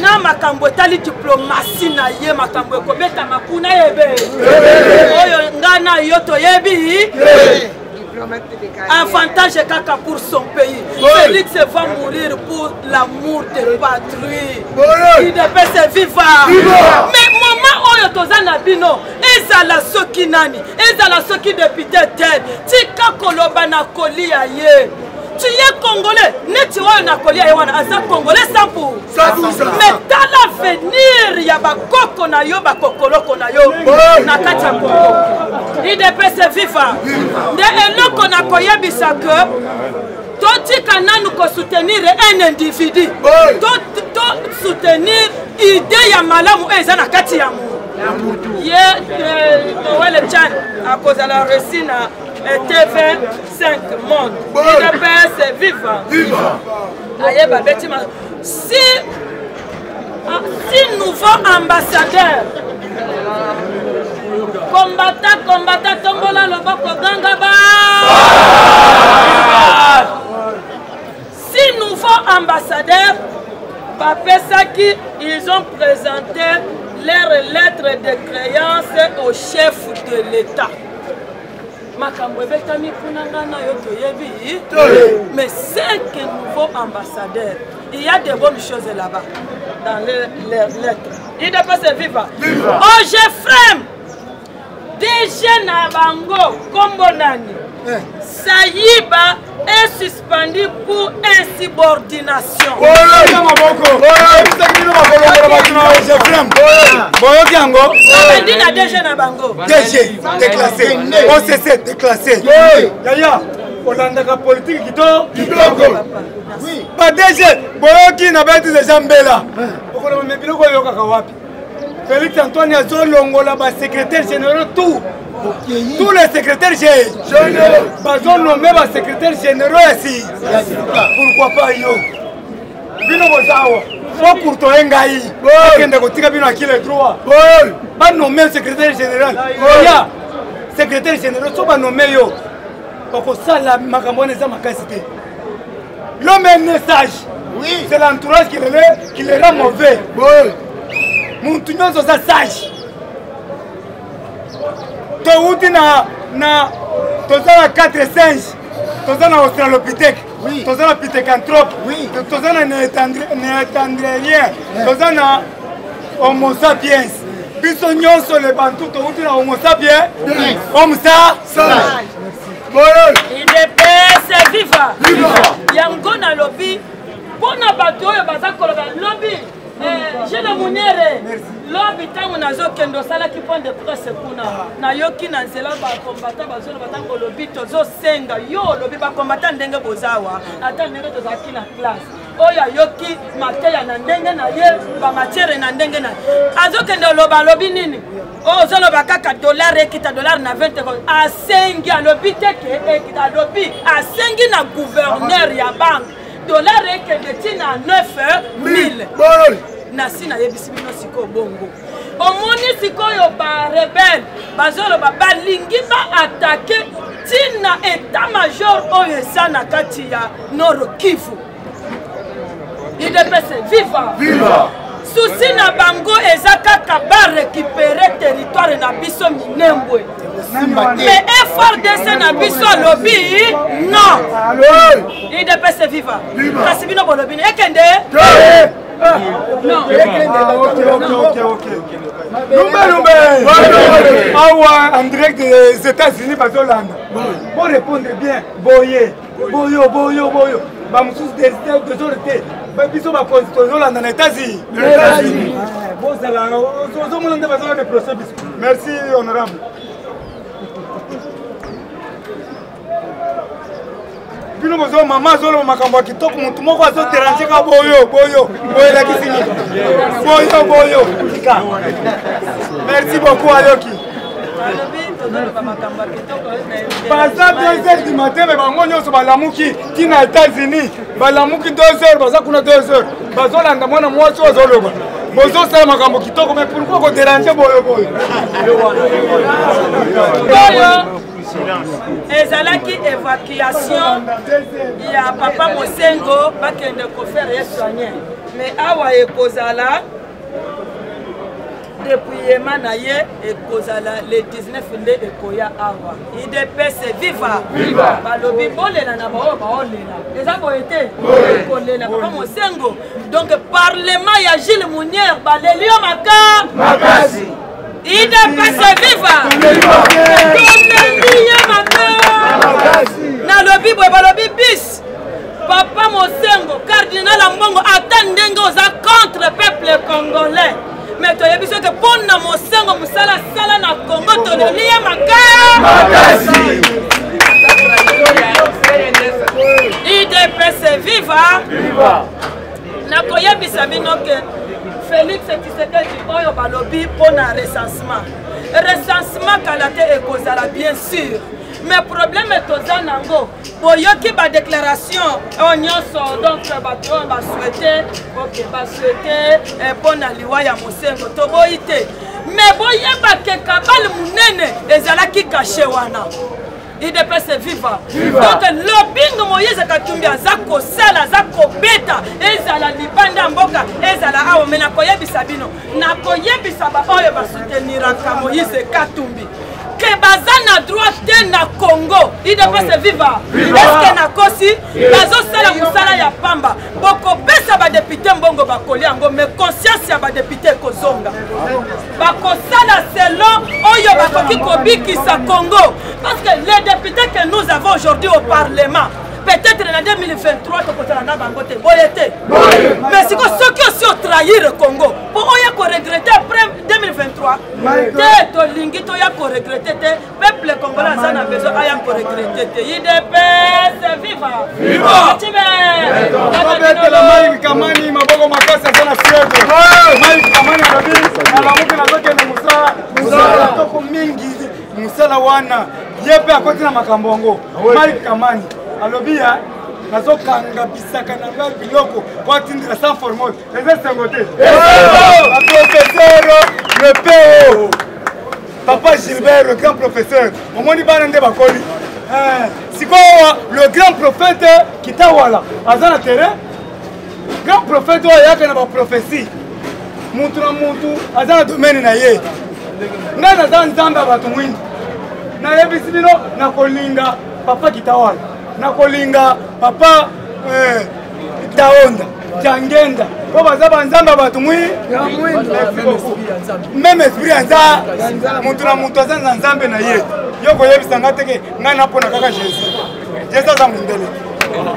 na makambo etali diplomatie na ye makambo ekobeta makuna yebe oyo ngana yo toyebi avantage kaka pour son pays. Félix va mourir pour l'amour de patrie. Il devait se vivre. Mais maman oyo tozana bino ezala soki nani ezala soki député tel tika koloba na kolia ye. Tu es congolais, tu es congolais 100%. Mais dans l'avenir, il y a bakoko na yo, bakokolo na yo, na katia Congo. Il devait se vivre. De elo kona koyebisa que toti kana nous soutenir un individu. To soutenir idée ya malamu eza na kati ya mu. Ye le Tchad à cause de la Russie TV5 Monde. IDPS vivant. Si nouveau ambassadeur combattant tombola loboko gangaba. Si nouveau ambassadeur Papesaki, ils ont présenté leur lettre de créance au chef de l'État. Mais 5 nouveaux ambassadeurs, il y a de bonnes choses là-bas, dans leurs lettres. Il doit pas se vivre. Oh, Jeffrem, déjà Nabango, Kombonani, Saïba est suspendu pour insubordination. DG déclassé, OCC déclassé. Yaya, Olandaka politique qui dort. Pas DG, Boyoki n'a pas été déjà mbela. Félix Antoine Azolongo là, secrétaire général tout. Tous les secrétaires généraux, ils ont nommé les secrétaires généraux ici. Pourquoi pas yo? Bino Bozawa, faut pour toi engaï. Kende kotika bino akile droit. Pas nommé secrétaire général. Ya secrétaire général, so pas nommé yo. Parce ça la makambone za makasité. L'homme a un message. Oui. C'est l'entourage qui le rend mauvais. Mon tout monde ça sage. Touti na tozana 4 singes, tozana australopithèque, tozana pithecanthrope, tozana néandertalien, tozana homo sapiens. Biso nyonso le bantu touti na homo sapiens, homo sapiens. Il est viva. Yango na lobby, pona bato oyo baza koloba lobby. J'ai le monere. Lobby tango nazo kendo sala ki point de presse kuna. Na yoki na nzela ba combattant bazo na batango lobby tozo senga yo lobby ba combattant ndenge bozawa. Ata ndenge tozaki na classe. Oya yoki mateya na ndenge na ye ba matière na ndenge na. Azo kendo loba lobby nini? Oh zolo ba kaka dollar ekita dollar na 20 euros. A sengi a lobby teke ekita lobby a sengi na gouverneur ya banque. Dollar ekende tina 9 000. Nasi na yebisi bino siko bongo. Omoni siko yo ba rebelle, bazolo ba balingi ba attaquer tina état major oyo sana kati ya Nord Kivu. Il devait vivre. Souci na bango ezaka ba récupérer territoire na biso minembwe. Mais FRDC na biso lobby non. Il devait se vivre. Kasi bino bolobi ekende. Non. Ok. Lumbe. Awa en direct des États-Unis bazolanda. Bon répondre bien. Boyo. Ba mususu des autorités. Ba biso ba constitution na États-Unis. Bon ça là. Zo mulande bazolanda procès. Merci honorable. Bino bozo mama zolo makambo kitoko mutu moko azo déranger ka boyo la kisini. Boyo. Merci beaucoup Ayoki. baza 2h du matin me bango nyonso balamuki tina États-Unis balamuki 2h baza kuna 2h bazolanda mwana mwasi ozoloba bozosala makambo kitoko me pourquoi koderange boyoboyo ezalaki évacuation ya papa Mosengo bakende kofere ye soigner mais awa ekozala depuis Yemana ye ekozala le 19 nde ekoya awa IDPS viva balobi bolela na bao baolela eza boyete kolela papa Mosengo donc parlement ya Gilles Mounier balelio makasi IDPS viva kolelia makasi na lobi boye balobi bis papa Mosengo cardinal Ambongo ata ndenge oza contre peuple congolais mais tu as vu que pour nous Mosengo musala sala na Congo to lié makasi IDPS viva na koyebisa bino ke Félix Tshisekedi oyo balobi pour na recensement kalate ekozala bien sûr mais problème toza nango boyoki ba déclaration nyonso donc bato ba souhaiter OK ba souhaiter pona liwa ya Mosengo to boyite mais boyeba ke kabal munene ezalaki caché wana IDPS viva donc lobingo Moïse Katumbi aza kosala aza kobeta ezala libanda mboka ezala awo me na koyebisa bino na koyebisa ba oyo ba souteniraka Moïse Katumbi que baza na droit te na Congo IDPS viva est-ce que na kosi bazo sala musala ya pamba boko pesa ba député mbongo bakoli yango mais conscience ya ba député kozonga bako sala selon oyo bakoki kobikisa Congo parce que les députés que nous avons aujourd'hui au parlement peut-être en 2023 tokotala bango te boyete mais siko soki aussi au trahir le Congo pour oya ko regretter après 2023 te to lingi to ya ko regretter te peuple congolais ça na besoin aya ko regretter te IDPS viva tibe la Mike Kamani maboko makasa sana fiego Mike Kamani kabisa alamuki na zote na musala toko mingi musala wana yepe akoti na makambongo Mike Kamani alobia nazokanga bisaka na ngai biloko kwa tindira sans formol eza sengote professeur le PO papa Gilbert le grand professeur omoni bana nde bakoli sikoa le grand prophète kitawala azana terrain grand prophète oyaka na ba prophétie muntu na muntu azana domaine na ye ngai naza nzambe bato mwingi na yebisi bino na kolinga papa kitawala na kolinga papa Taonda Jangenda po baza banzamba batu mwi même esprit anza muntu na muntu azanza nzambe na ye yoko yebisa ngateke ngai napona kaka Jésus Jésus za mundele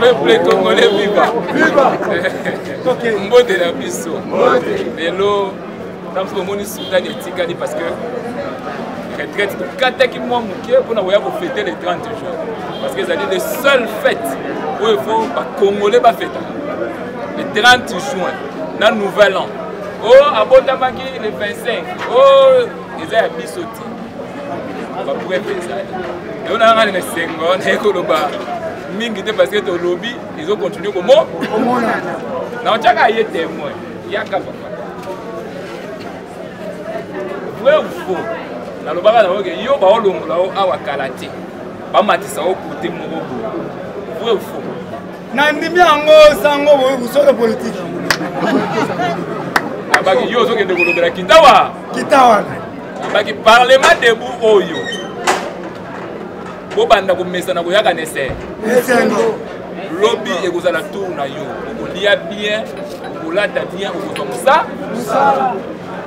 peuple congolais viva mbote na biso lelo namfuko moni sultani etikali parce que retraite kataki mwa muke pour na voya fêter les 30 jours parce que c'est les seules fêtes où il faut pas congolais ba fêter le 30 juin na nouvel an oh abotamaki le 25 oh ils a bisoti ba pourrait faire ça et on a rien sengo na ekoloba mingi te parce que to lobby ils ont continué comme na chaka yé témoin yaka papa vrai ou faux na lobaka na oke yo ba olongola o awa kalate ba matisa o côté moko vrai ou faux na ndimi yango sango boye kusolo politique abaki yo zo kende kolobela kitawa abaki parlement debout oyo bo banda ko mesana ko yaka nese esengo lobby ekozala tour na yo okolia bien okolata bien okotomusa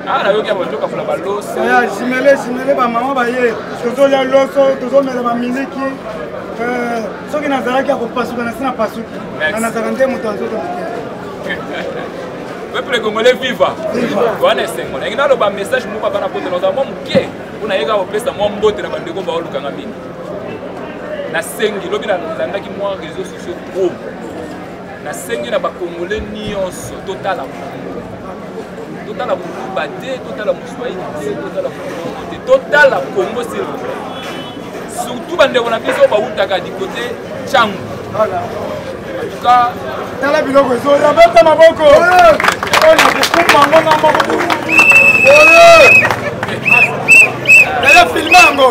ah na yo kia botoka fula baloso ya simele ba mama baye tozolia loso tozomela ba miliki soki nazalaki akopasuka na sina pasuki na nazaka nde moto azoto peuple congolais viva wana esengo na ngina loba message moko bana poto na zamo muke kuna yeka opesa mwa mbote na bandeko ba olukanga mingi na sengi lobi na landaki mwa réseaux sociaux pro na sengi na ba congolais nyonso totala mutubate totala muswayi totala totala Congo s'il vous plaît. Surtout bandeko na biso bautaka du côté Tchangu. En tout cas, tala biloko ezoya beta maboko ona kukumba ngonga maboko ele filmango.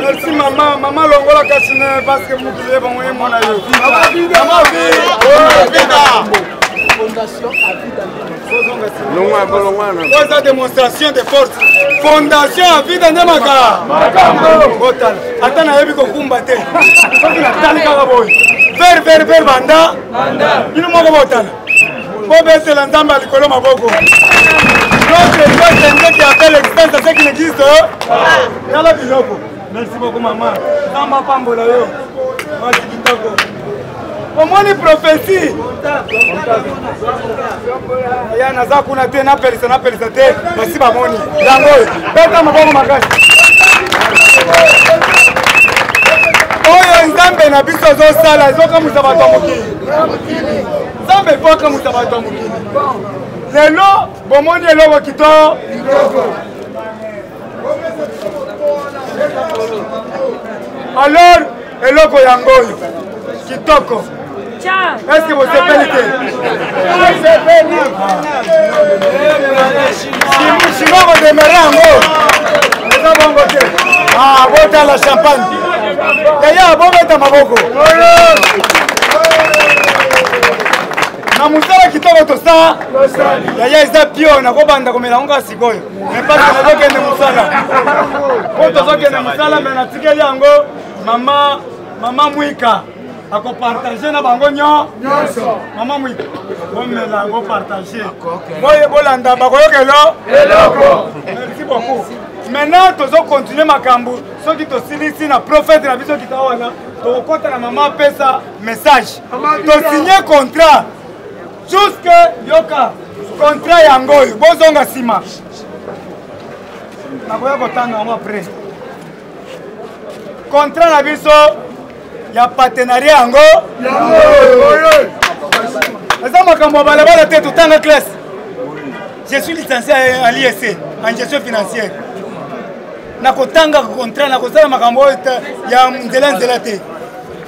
Merci maman, maman longola kasine parce que vous voulez bon moi na yo. Maman vida. Fondation Avida. Démonstration de force. Fondation Avida Ndemaka. Botal. Atana yebi ko kumbate. Soki na tali kaka boy. Ver banda. Bino moko botal. Bo betela nzamba likolo maboko. Notre Dieu qui appelle l'existence à ce qui n'existe. Yala biloko. Merci beaucoup maman. Nzamba pambola yo. Merci kitoko. Omoni prophétie. Ya naza kuna te na pelisa te. Merci bamoni. Yango. Beta maboko makasi. Oyo nzambe na biso zo sala zoka musabato mokili. Nzambe foka musabato mokili. Lelo bomoni eloko kito. Alors eloko yango kitoko. Est-ce que vous êtes si vous démarrez en haut, ah, vous avez la champagne. Yaya, vous êtes à Maboko. Na musala kitoko to sa yaya eza pio na kobanda komela ngo sikoyo mais pas que na dokende musala ko to zokende musala mais na tikeli yango mama mwika ako partager na bango nyonso mama mwika bomela ngo partager boye bolanda bakoyokelo eloko. Merci beaucoup. Maintenant tozo continuer makambo soki to silisi na prophète na biso kitawana to kota na mama pesa message to signer contrat jusque yoka contrat yango bozonga sima nakoya kotanga yango après contrat na biso ya partenariat yango eza makambo ya balabala te totanga classe. Je suis licencié à l'ISC en gestion financière. Nakotanga contrat nakosala makambo ya nzela te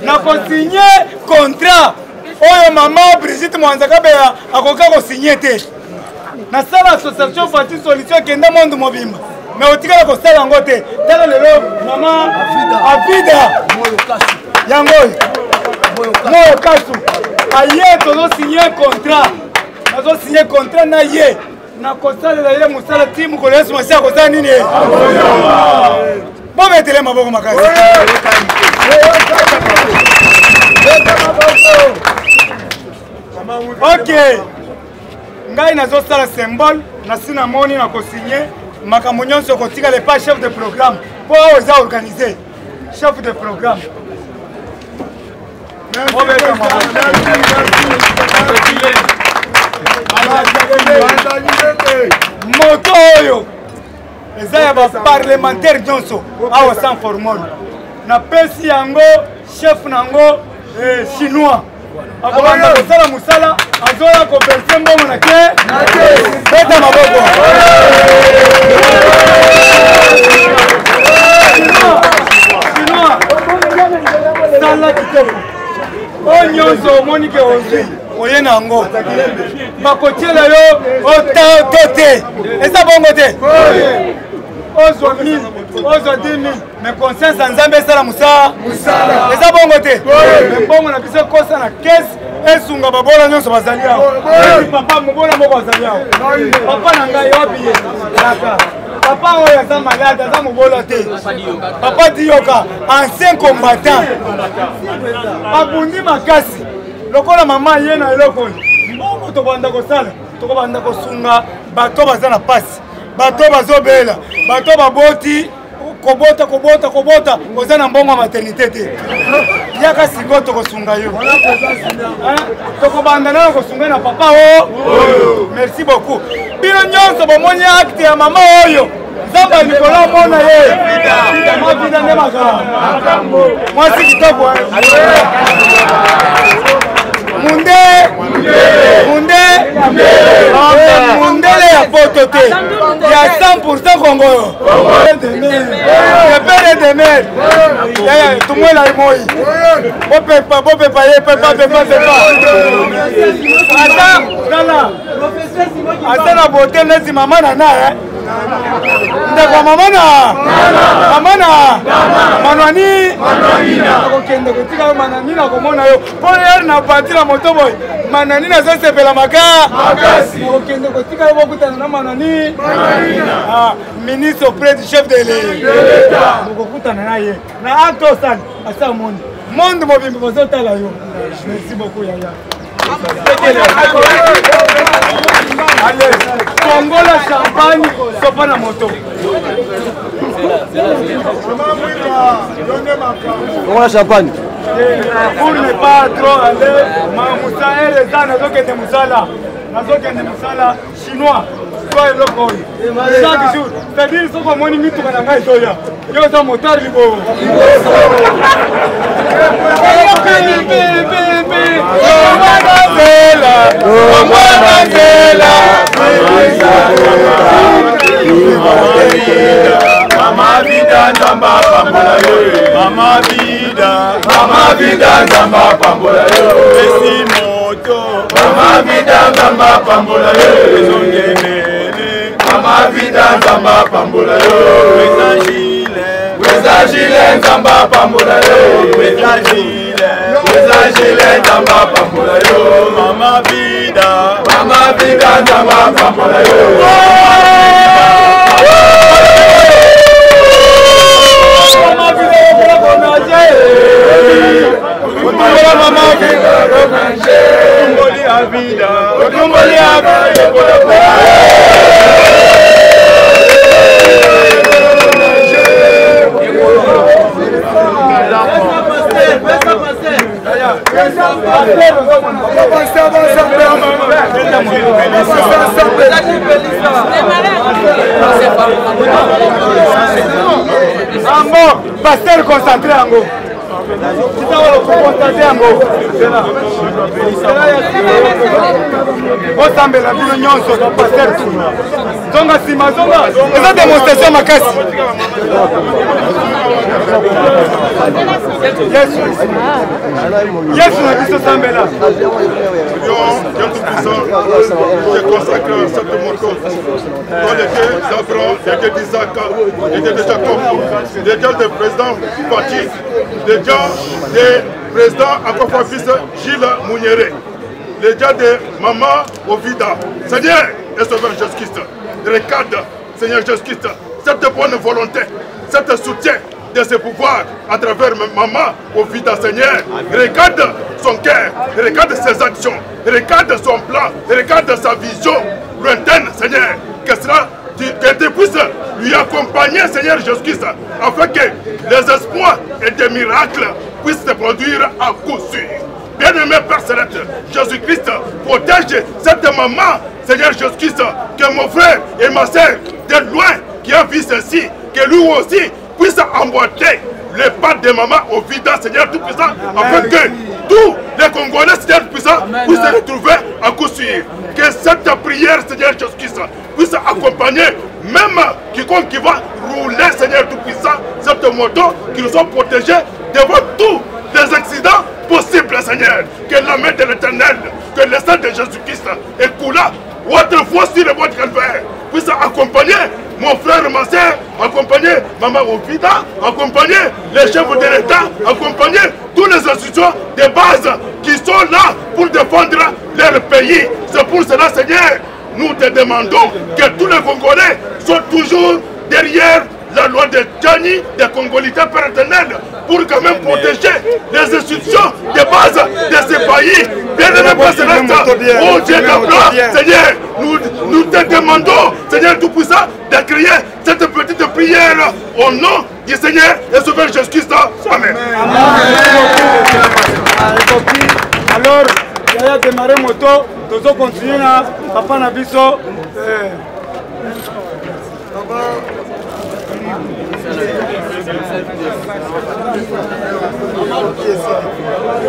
nakosigné contrat oyo mama Brigitte Mwanzakabeya akoka kosigné te nasala association Fati Solution kenda monde mobimba mais otikala kosala yango te tala lelo mama Avida yango moyo kasu aye tozosigné contrat na ye nakosalela ye mosala ti mokolo yesu masi akosala nini bometele maboko makasi. Ok ngai nazosala symbole nasi namoni nakosigné makambo nyonso kotikala epa chef de programme mpo oyo eza organisé chef de programme. moto oyo eza ya baparlementaire nyonso awa sans formol napesi yango chef nango chinois akobanda kosala mosala azoya koverse mbongo na ke beta maboko chinois sala kitoko oyo nyonso omoni ke ozwi oye na yango bakotiela yo oto te eza bongo te ozwa 1000 ozwa 10 000 mais conscience nzambe esala mosala eza bongo te mais bongo na biso kosa na kese esunga babola nyonso bazali awo papa mobola moko azali awo papa na ngai wapi ye papa oyo aza malade aza mobola te papa diyoka ancien combattant abundi makasi lokola mama ye na eloko oyo mbongo tokobanda kosala tokobanda kosunga bato baza na pasi bato bazobela bato baboti kobota oza na mbongo ya maternité te yaka sikoyo tokosunga yo tokobanda nano kosunga na papa o. Merci beaucoup bino nyonso bomoni acte ya mama oyo nzambe ya likolo amona ye mavida nde makambo mwasi kitoko munde mundele ya poto te ya 100% Congo. Le père de mer. Tout le monde a moi. Bopepa ye pepa. Ata na bote nesi mama na na ndeko mama na manwani okende kotika manani na komona yo po yer na parti la moto boy manani na zo sepela makasi okende kotika yo bokutana na manani ministre auprès du chef de l'État bokutana na ye na acte san asa monde mobimbi bozotala yo. Merci beaucoup Yaya. Allez, Congo la champagne, sopa na moto. Congo la champagne. Pour ne pas trop aller, Mamoussa et les gens, nazokende musala chinois. Chaque jour, c'est-à-dire que comme on y met tout dans la soya, il y a un moteur libo. Mama vida nzamba pambola yo. Mama vida nzamba pambola yo. Esi moto. Mama vida nzamba pambola yo. Mama vida nzamba pambola yo. Weza Gile nzamba pambola yo. Weza Gile nzamba pambola yo. Mama vida nzamba pambola yo. Pasteur concentré en haut. Osambela bino nyonso na pasteur tu. Zonga sima zonga. Eza démonstration makasi. Yesu na biso sambela. J'ai consacré cette moto dans les dieux d'Abraham, les dieux d'Isaac, les dieux de Jacob, les dieux du président Fati, les dieux du président encore fois fils Gilles Mouniéré, les dieux de Maman Ovida. Seigneur et Sauveur Jésus-Christ, regarde, Seigneur Jésus-Christ, cette bonne volonté, cette soutien de ses pouvoirs à travers Maman Ovida, Seigneur. Regarde son cœur, regarde ses actions, regarde son plan, regarde sa vision lointaine, Seigneur. Que tu puisses lui accompagner, Seigneur Jésus-Christ, afin que les espoirs et des miracles puissent se produire à coup sûr. Bien-aimé Père Céleste, Jésus-Christ, protège cette maman, Seigneur Jésus-Christ, que mon frère et ma soeur de loin qui a vu ceci, que lui aussi puisse emboîter les pas de maman au vide, Seigneur Tout-Puissant, afin que tous les Congolais, Seigneur Tout-Puissant, puissent se retrouver à coup sûr. Que cette prière, Seigneur Jésus-Christ, puisse accompagner même quiconque qui va rouler, Seigneur Tout-Puissant, cette moto, qui nous soit protégés devant tous les accidents possibles, Seigneur. Que la main de l'Éternel, que le sang de Jésus-Christ écoula autrefois sur le bois de Calvaire, puisse accompagner mon frère, ma soeur, accompagner Maman Ovida, accompagner les chefs de l'État, accompagner tous les institutions de base qui sont là pour défendre leur pays. C'est pour cela, Seigneur, nous te demandons que tous les Congolais soient toujours derrière la loi de Tchani, des Congolités Père éternel, pour quand même protéger les institutions de base de ces pays. Bien-aimé Père Céleste, oh Dieu de Seigneur, nous te demandons, Seigneur Tout-Puissant, de créer cette petite prière au nom du Seigneur et Sauveur Jésus-Christ. Amen. Alors, il y a démarré moto, nous allons continuer à Papa Nabiso.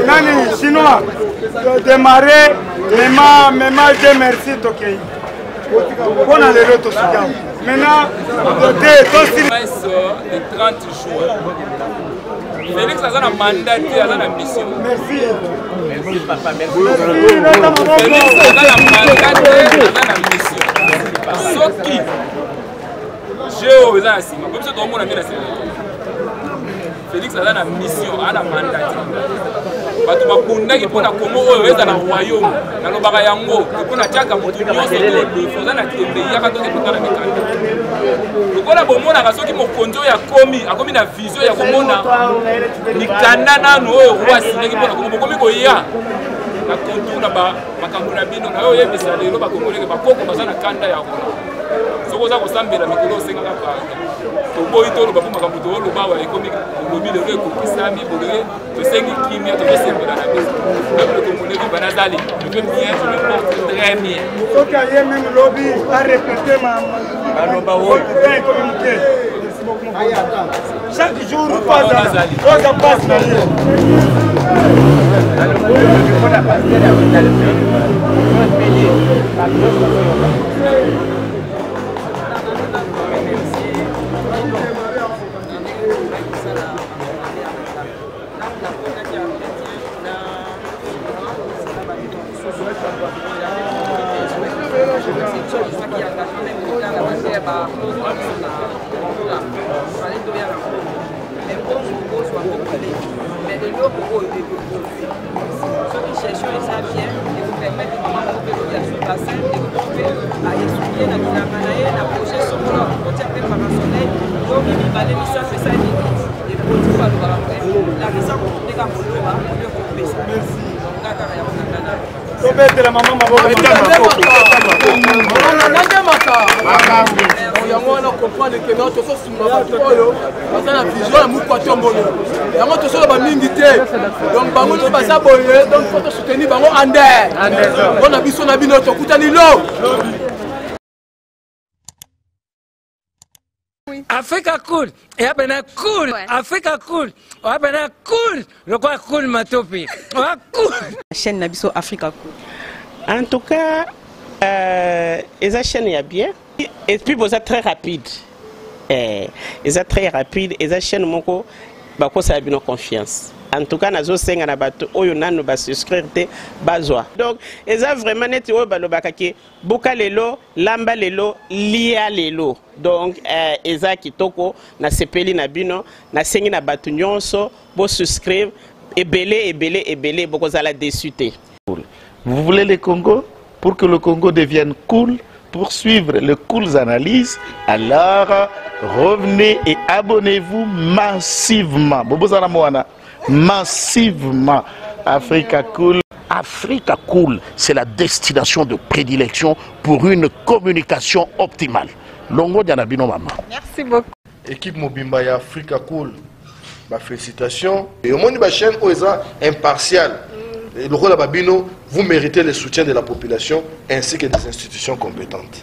Nani chinois démarrer Mema, Dieu merci, Tokei. On a les lotos. Maintenant, le 30 jours. Félix a un mandat, il a une mission. Merci. Merci, papa. Merci. Félix a un mandat, il a une mission. Sauf qui Géo, il a un mission. Comme ça, tout le monde a mis la mission. Félix a une mission, a un mandat. Bato bakundaki mpona Congo oyo eza na royaume nalobaka yango mpona tiaka motu nyonso toza na tembe yaka tokepota na mikanda lokola bomonaka soki mokonzi oyo akomi na vision ya komona mikanda nano oyo roi asingaki mpona Congo bokomi koya na contour na makambo na bino na oyo oyebisa lelo bakongoleke bakoko baza na kanda ya roi soki oza kosambela mikolo osengaka toboyi toloba mpo makambo tooloba awa ekomi olobi lelo ekokisami boye tosengi kimia tozosembela na biso nabiloko banazali je veux bien, je me porte très bien. Soki aye même lobby a répété ma communiqué. Chaque jour passe na ye. Mais de l'eau pour eux, ceux qui cherchent les saviens et vous permettent de voir la population bassin et vous pouvez aller soutenir la Guinée, la projet sur le côté par un soleil, donc il va aller ça, c'est ça, et produits par le barrage. La raison pour tout les gars pour l'eau, on peut couper ça. Merci. Tobetela mama maboko yango wana comprendre ke non tozosunga bato oyo baza na vision ya mokwati mbolo yango tozoloba mingi te donc bango nyonso baza boye donc fo tosoutenir bango ander mpona biso na bino tokutani lo Africa cool, et abena cool, Africa cool, abena cool, le quoi cool matopi, cool. Chaîne Nabiso Africa cool. En tout cas, les chaînes y a bien, et puis vous êtes très rapide, ils êtes très rapide, et les chaînes moko, bako ça a bien confiance. En tout cas, nazo senga na bato oyo nanu ba souscrire te bazwa. Donc, eza vraiment neti oyo balobaka ke boka lelo, lamba lelo, lia lelo. Donc, eza kitoko na sepeli na bino, na sengi na bato nyonso bo souscrire ebele boko zala déçu te. Vous voulez le Congo? Pour que le Congo devienne cool, pour suivre les cool analyses, alors revenez et abonnez-vous massivement. Bobozala Moana. Massivement. Africa Cool. Africa Cool, c'est la destination de prédilection pour une communication optimale. Longo Dianabino Mama. Merci beaucoup. Équipe Mobimba et Africa Cool. Bah, félicitations. Et au monde de la chaîne, impartial. Et le rôle de Babino, vous méritez le soutien de la population ainsi que des institutions compétentes.